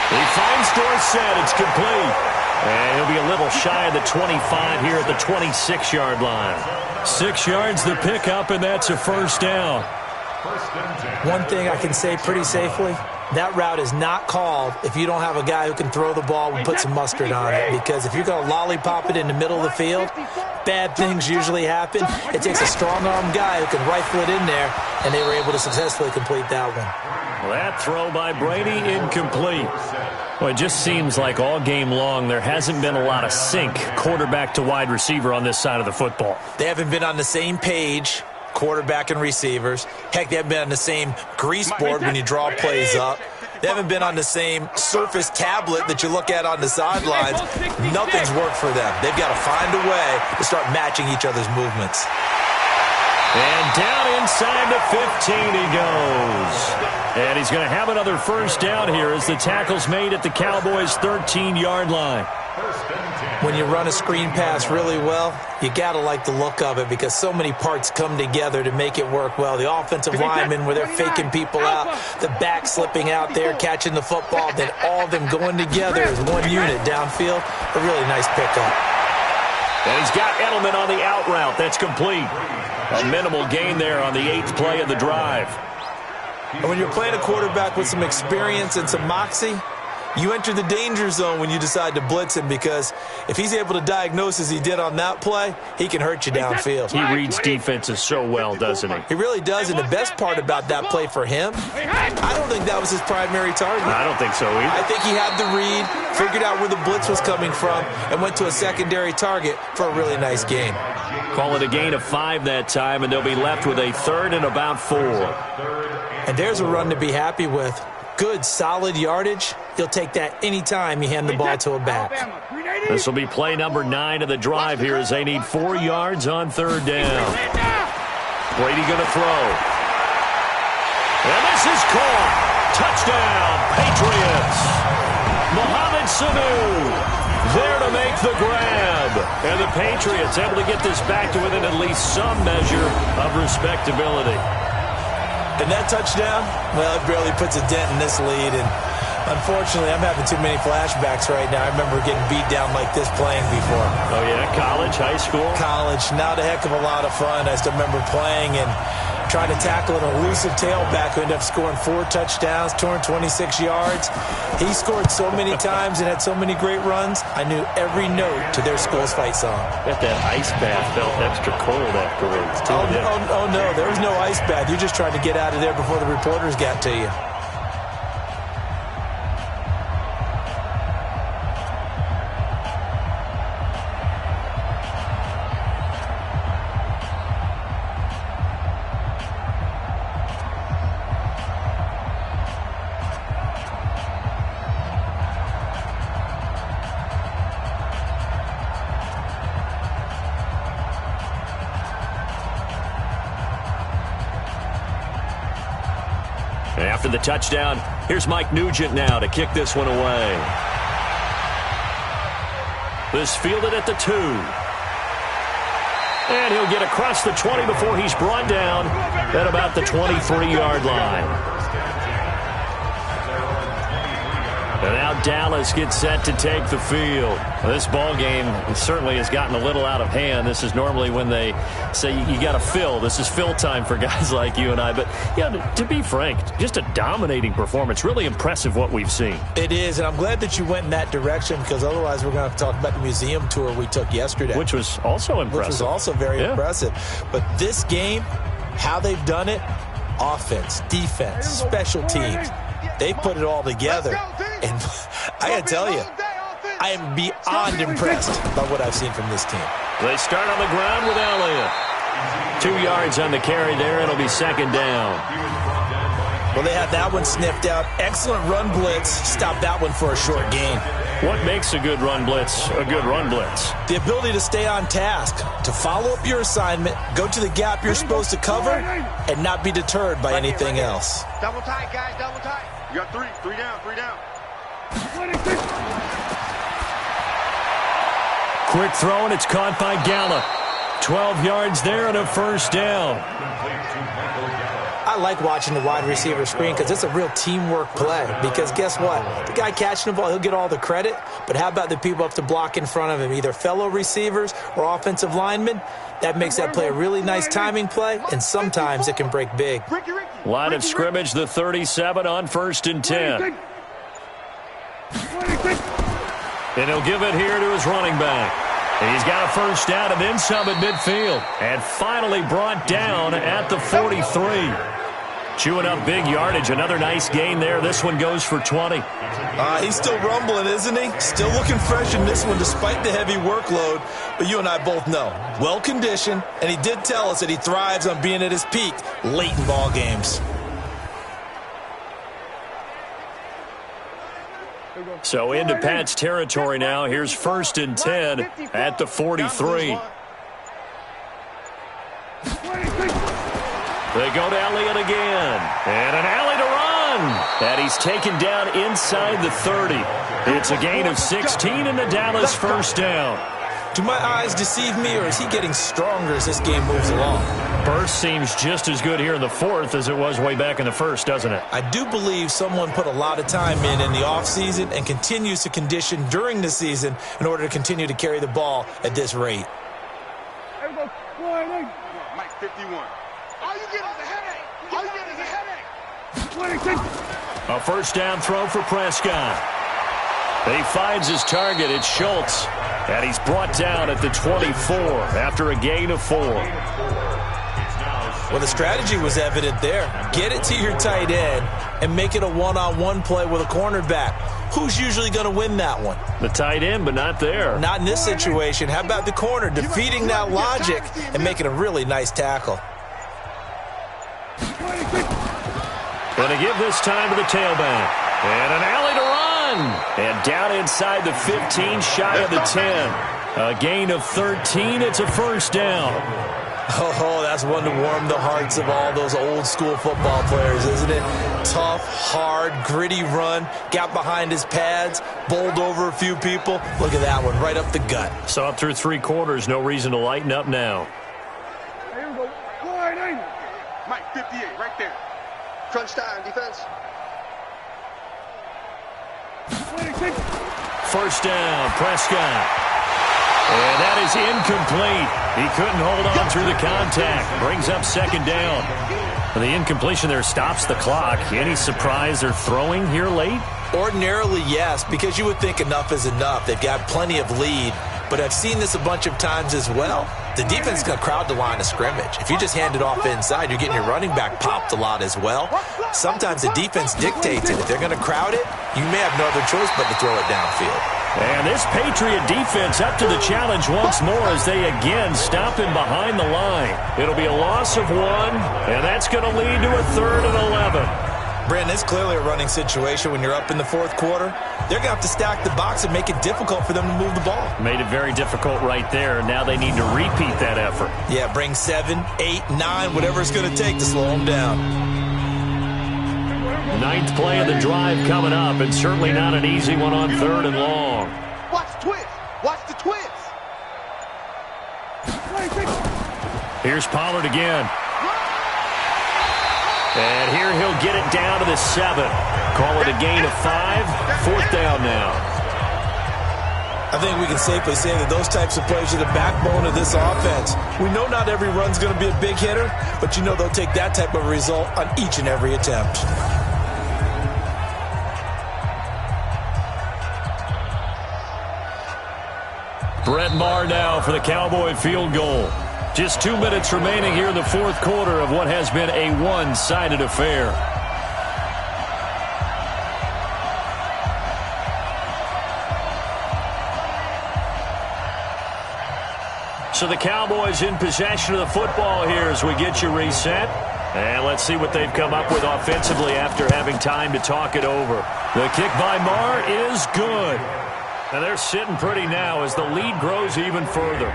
He finds Dorsett. It's complete. And he'll be a little shy of the 25 here at the 26-yard line. 6 yards the pickup, and that's a first down. One thing I can say pretty safely, that route is not called if you don't have a guy who can throw the ball and put some mustard on it. Because if you're going to lollipop it in the middle of the field, bad things usually happen. It takes a strong-arm guy who can rifle it in there, and they were able to successfully complete that one. That throw by Brady incomplete. Well, it just seems like all game long there hasn't been a lot of sync quarterback to wide receiver on this side of the football. They haven't been on the same page, quarterback and receivers. Heck, they haven't been on the same grease board when you draw plays up. They haven't been on the same surface tablet that you look at on the sidelines. Nothing's worked for them. They've got to find a way to start matching each other's movements. And down inside the 15 he goes. And he's going to have another first down here as the tackle's made at the Cowboys' 13-yard line. When you run a screen pass really well, you got to like the look of it because so many parts come together to make it work well. The offensive linemen where they're faking people out, the back slipping out there, catching the football, then all of them going together as one unit downfield. A really nice pickup. And he's got Edelman on the out route. That's complete. A minimal gain there on the 8th play of the drive. And when you're playing a quarterback with some experience and some moxie, you enter the danger zone when you decide to blitz him because if he's able to diagnose as he did on that play, he can hurt you downfield. He reads defenses so well, doesn't he? He really does, and the best part about that play for him, I don't think that was his primary target. I don't think so either. I think he had the read, figured out where the blitz was coming from, and went to a secondary target for a really nice gain. Call it a gain of 5 that time, and they'll be left with a 3rd and about 4. And there's a run to be happy with. Good, solid yardage. You'll take that anytime you hand the ball to a back. This will be play number 9 of the drive here as they need 4 yards on 3rd down. Brady going to throw. And this is caught. Touchdown, Patriots. Mohamed Sanu there to make the grab. And the Patriots able to get this back to within at least some measure of respectability. And that touchdown, well, it barely puts a dent in this lead. And unfortunately, I'm having too many flashbacks right now. I remember getting beat down like this playing before. Oh, yeah? College, high school? College. Not a heck of a lot of fun. I still remember playing, and trying to tackle an elusive tailback who ended up scoring 4 touchdowns, 226 yards. He scored so many times and had so many great runs, I knew every note to their school's fight song. Bet that ice bath felt extra cold afterwards, too. Oh, no, there was no ice bath. You're just trying to get out of there before the reporters got to you. After the touchdown, here's Mike Nugent now to kick this one away. This fielded at the 2. And he'll get across the 20 before he's brought down at about the 23-yard line. And now Dallas gets set to take the field. Well, this ball game certainly has gotten a little out of hand. This is normally when they say you got to fill. This is fill time for guys like you and I. But, yeah, to be frank, just a dominating performance. Really impressive what we've seen. It is, and I'm glad that you went in that direction because otherwise we're going to have to talk about the museum tour we took yesterday. Which was also impressive. Which was also very impressive. But this game, how they've done it, offense, defense, special teams, they put it all together. And I got to tell you, I am beyond impressed by what I've seen from this team. They start on the ground with Elliott. 2 yards on the carry there. It'll be second down. Well, they had that one sniffed out. Excellent run blitz. Stop that one for a short gain. What makes a good run blitz a good run blitz? The ability to stay on task, to follow up your assignment, go to the gap you're supposed to cover, and not be deterred by anything else. Double tight, guys, double tight. You got 3 down, 3 down. Quick throw, and it's caught by Gallup. 12 yards there and a first down. I like watching the wide receiver screen because it's a real teamwork play. Because guess what? The guy catching the ball, he'll get all the credit. But how about the people up to block in front of him, either fellow receivers or offensive linemen? That makes that play a really nice timing play, and sometimes it can break big. Line of scrimmage, the 37 on 1st and 10. And he'll give it here to his running back. And he's got a first down and then some at midfield. And finally brought down at the 43. Chewing up big yardage. Another nice gain there. This one goes for 20. He's still rumbling, isn't he? Still looking fresh in this one despite the heavy workload. But you and I both know, well-conditioned, and he did tell us that he thrives on being at his peak late in ball games. So into Pat's territory now. Here's 1st and 10 at the 43. They go to Elliott again. And an alley to run. And he's taken down inside the 30. It's a gain of 16 and the Dallas first down. Do my eyes deceive me, or is he getting stronger as this game moves along? Burst seems just as good here in the 4th as it was way back in the 1st, doesn't it? I do believe someone put a lot of time in the offseason and continues to condition during the season in order to continue to carry the ball at this rate. Mike, 51. All you get is a headache. All you get is a headache. A first down throw for Prescott. He finds his target. It's Schultz. And he's brought down at the 24 after a gain of 4. Well, the strategy was evident there. Get it to your tight end and make it a one-on-one play with a cornerback. Who's usually going to win that one? The tight end, but not there. Not in this situation. How about the corner defeating that logic and making a really nice tackle? Going to give this time to the tailback. And an alley to run. And down inside the 15, shy of the 10. A gain of 13. It's a first down. Oh, that's one to warm the hearts of all those old-school football players, isn't it? Tough, hard, gritty run. Got behind his pads, bowled over a few people. Look at that one, right up the gut. Saw it through 3 quarters. No reason to lighten up now. Here we go. Mike, 58, right there. Crunch time, defense. First down, Prescott. And that is incomplete. He couldn't hold on through the contact. Brings up second down. The incompletion there stops the clock. Any surprise they're throwing here late? Ordinarily, yes, because you would think enough is enough. They've got plenty of lead, but I've seen this a bunch of times as well. The defense is going to crowd the line of scrimmage. If you just hand it off inside, you're getting your running back popped a lot as well. Sometimes the defense dictates it. If they're going to crowd it, you may have no other choice but to throw it downfield. And this Patriot defense up to the challenge once more as they again stop him behind the line. It'll be a loss of 1, and that's going to lead to a 3rd and 11. Brandon, it's clearly a running situation when you're up in the fourth quarter. They're going to have to stack the box and make it difficult for them to move the ball. Made it very difficult right there. Now they need to repeat that effort. Yeah, bring 7, 8, 9, whatever it's going to take to slow them down. 9th play of the drive coming up, and certainly not an easy one on 3rd and long. Watch the twins. Watch the twins. Here's Pollard again. And here he'll get it down to the 7. Call it a gain of 5. 4th down now. I think we can safely say that those types of plays are the backbone of this offense. We know not every run's going to be a big hitter, but you know they'll take that type of result on each and every attempt. Brett Maher now for the Cowboy field goal. Just 2 minutes remaining here in the fourth quarter of what has been a one-sided affair. So the Cowboys in possession of the football here as we get you reset. And let's see what they've come up with offensively after having time to talk it over. The kick by Maher is good. And they're sitting pretty now as the lead grows even further.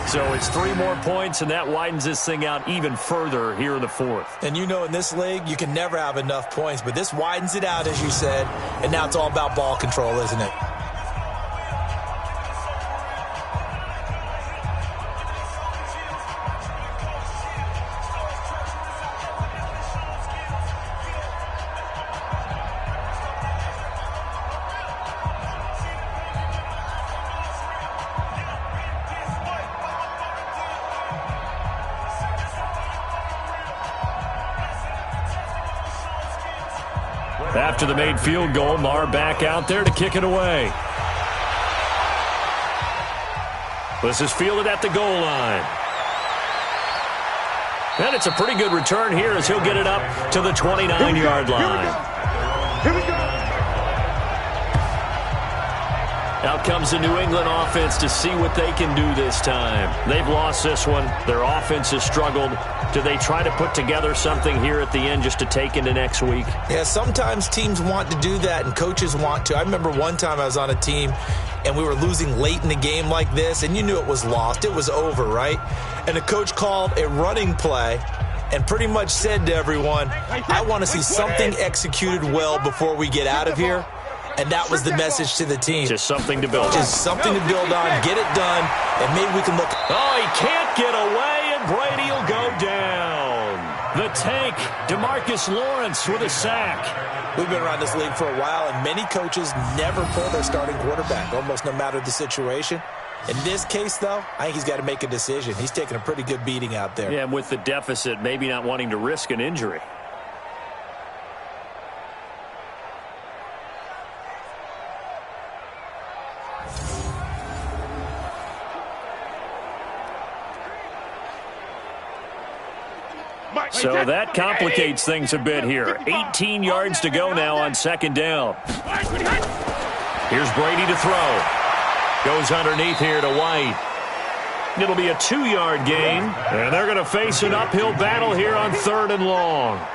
So it's 3 more points, and that widens this thing out even further here in the fourth. And you know in this league, you can never have enough points, but this widens it out, as you said, and now it's all about ball control, isn't it? After the made field goal, Maher back out there to kick it away. This is fielded at the goal line. And it's a pretty good return here as he'll get it up to the 29-yard line. Here we go. Out comes the New England offense to see what they can do this time. They've lost this one. Their offense has struggled. Do they try to put together something here at the end just to take into next week? Yeah, sometimes teams want to do that and coaches want to. I remember one time I was on a team and we were losing late in the game like this, and you knew it was lost. It was over, right? And the coach called a running play and pretty much said to everyone, I want to see something executed well before we get out of here. And that was the message to the team. Just something to build on. Just something to build on, get it done, and maybe we can look. Oh, he can't get away, and Brady will go down. The tank, DeMarcus Lawrence with a sack. We've been around this league for a while, and many coaches never pull their starting quarterback, almost no matter the situation. In this case, though, I think he's got to make a decision. He's taking a pretty good beating out there. Yeah, and with the deficit, maybe not wanting to risk an injury. So that complicates things a bit here. 18 yards to go now on second down. Here's Brady to throw. Goes underneath here to White. It'll be a 2-yard gain, and they're going to face an uphill battle here on 3rd and long.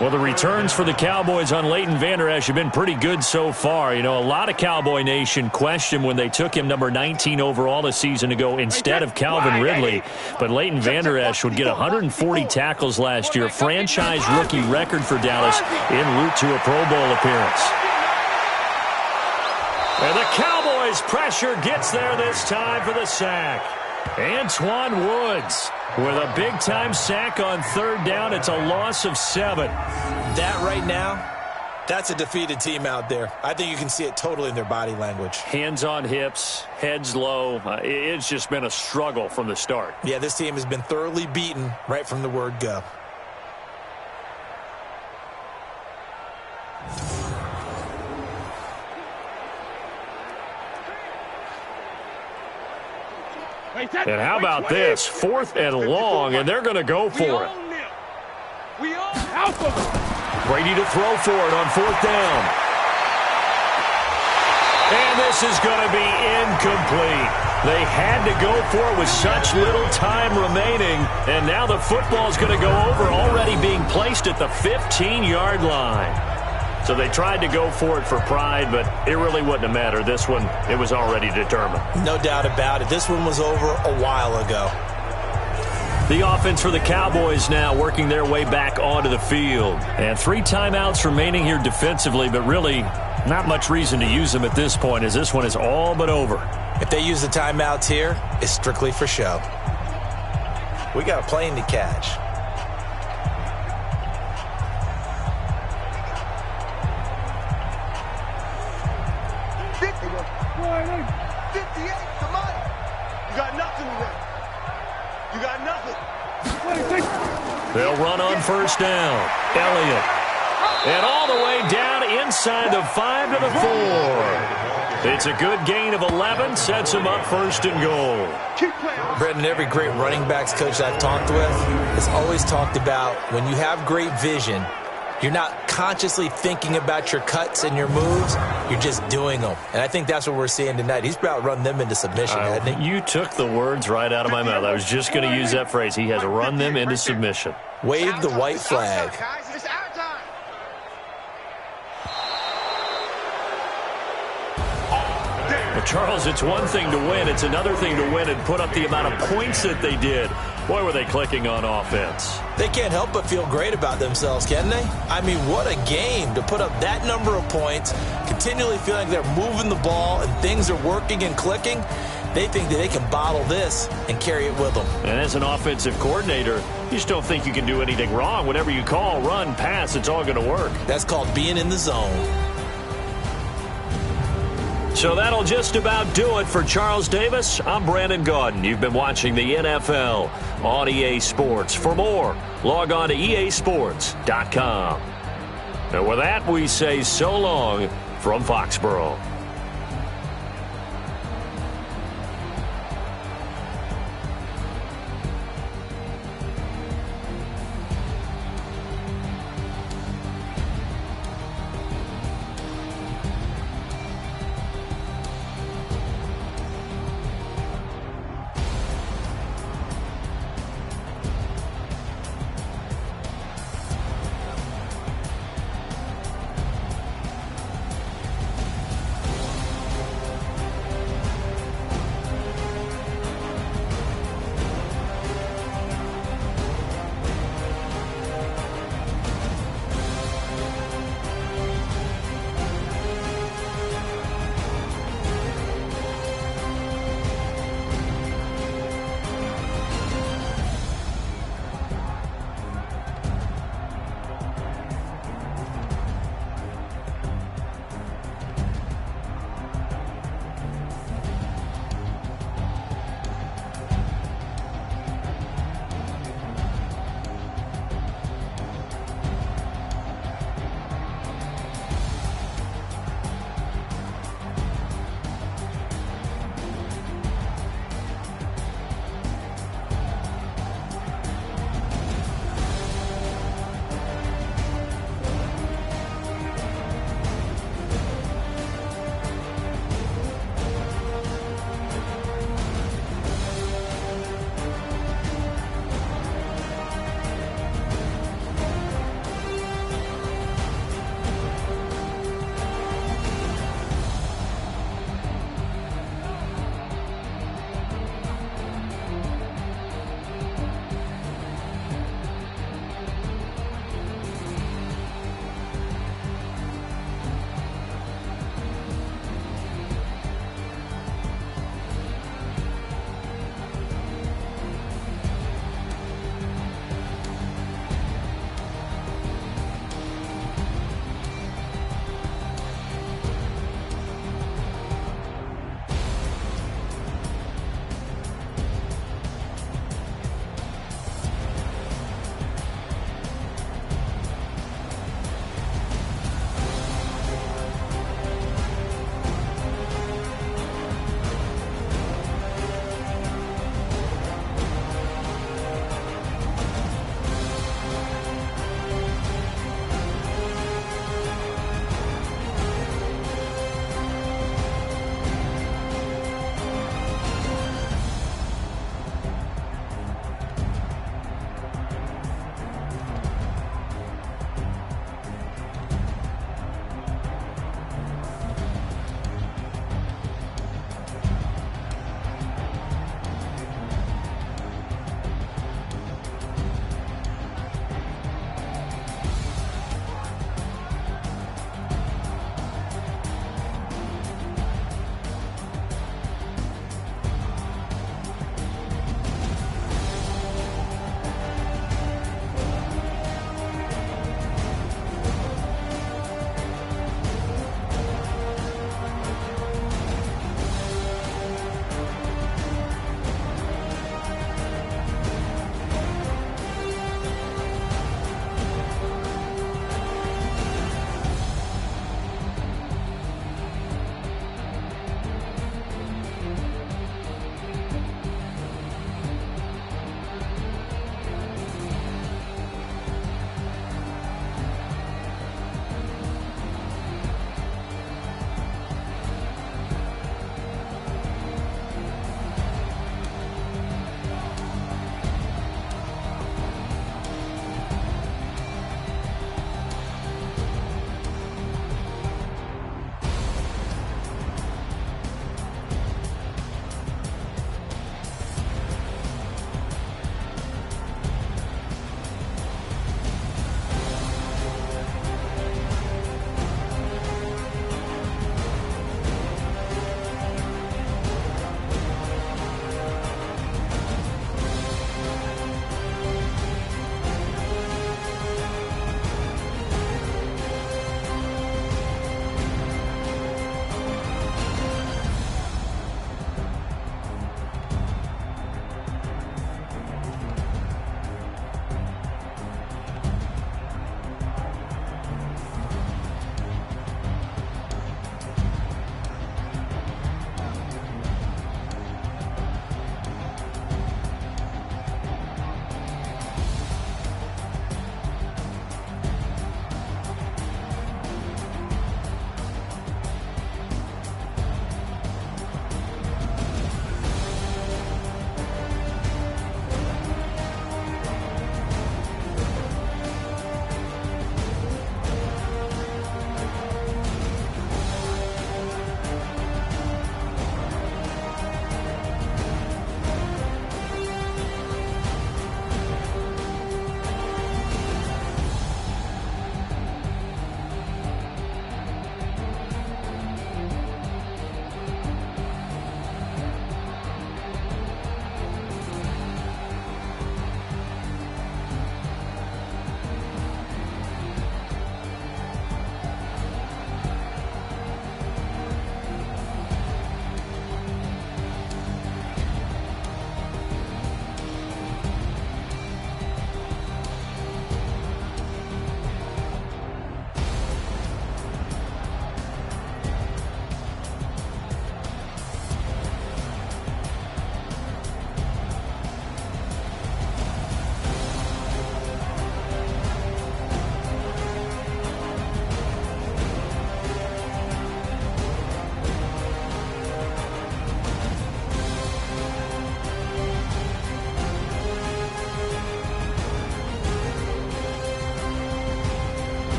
Well, the returns for the Cowboys on Leighton Vander Esch have been pretty good so far. You know, a lot of Cowboy Nation questioned when they took him number 19 overall a season ago instead of Calvin Ridley. But Leighton Vander Esch would get 140 tackles last year, franchise rookie record for Dallas, en route to a Pro Bowl appearance. And the Cowboys' pressure gets there this time for the sack. Antoine Woods with a big-time sack on 3rd down. It's a loss of 7. That right now, That's a defeated team out there. I think you can see it totally in their body language. Hands on hips, heads low. It's just been a struggle from the start. Yeah, this team has been thoroughly beaten right from the word go. And how about this? 4th and long, and they're going to go for it. Brady to throw for it on 4th down. And this is going to be incomplete. They had to go for it with such little time remaining, and now the football is going to go over, already being placed at the 15-yard line. So they tried to go for it for pride, but it really wouldn't have mattered. This one, it was already determined. No doubt about it. This one was over a while ago. The offense for the Cowboys now working their way back onto the field. And 3 timeouts remaining here defensively, but really not much reason to use them at this point, as this one is all but over. If they use the timeouts here, it's strictly for show. We got a plane to catch. They'll run on 1st down. Elliott. And all the way down inside the 5 to the 4. It's a good gain of 11. Sets him up 1st and goal. Brendan, every great running backs coach I've talked with has always talked about when you have great vision, you're not consciously thinking about your cuts and your moves. You're just doing them. And I think that's what we're seeing tonight. He's about to run them into submission, hasn't he? You took the words right out of my mouth. I was just going to use that phrase. He has run them into submission. Wave the white flag. Well, Charles, it's one thing to win. It's another thing to win and put up the amount of points that they did. Boy, were they clicking on offense. They can't help but feel great about themselves, can they? I mean, what a game to put up that number of points, continually feeling like they're moving the ball and things are working and clicking. They think that they can bottle this and carry it with them. And as an offensive coordinator, you just don't think you can do anything wrong. Whatever you call, run, pass, it's all going to work. That's called being in the zone. So that'll just about do it for Charles Davis. I'm Brandon Gaudin. You've been watching the NFL on EA Sports. For more, log on to easports.com. And with that, we say so long from Foxborough.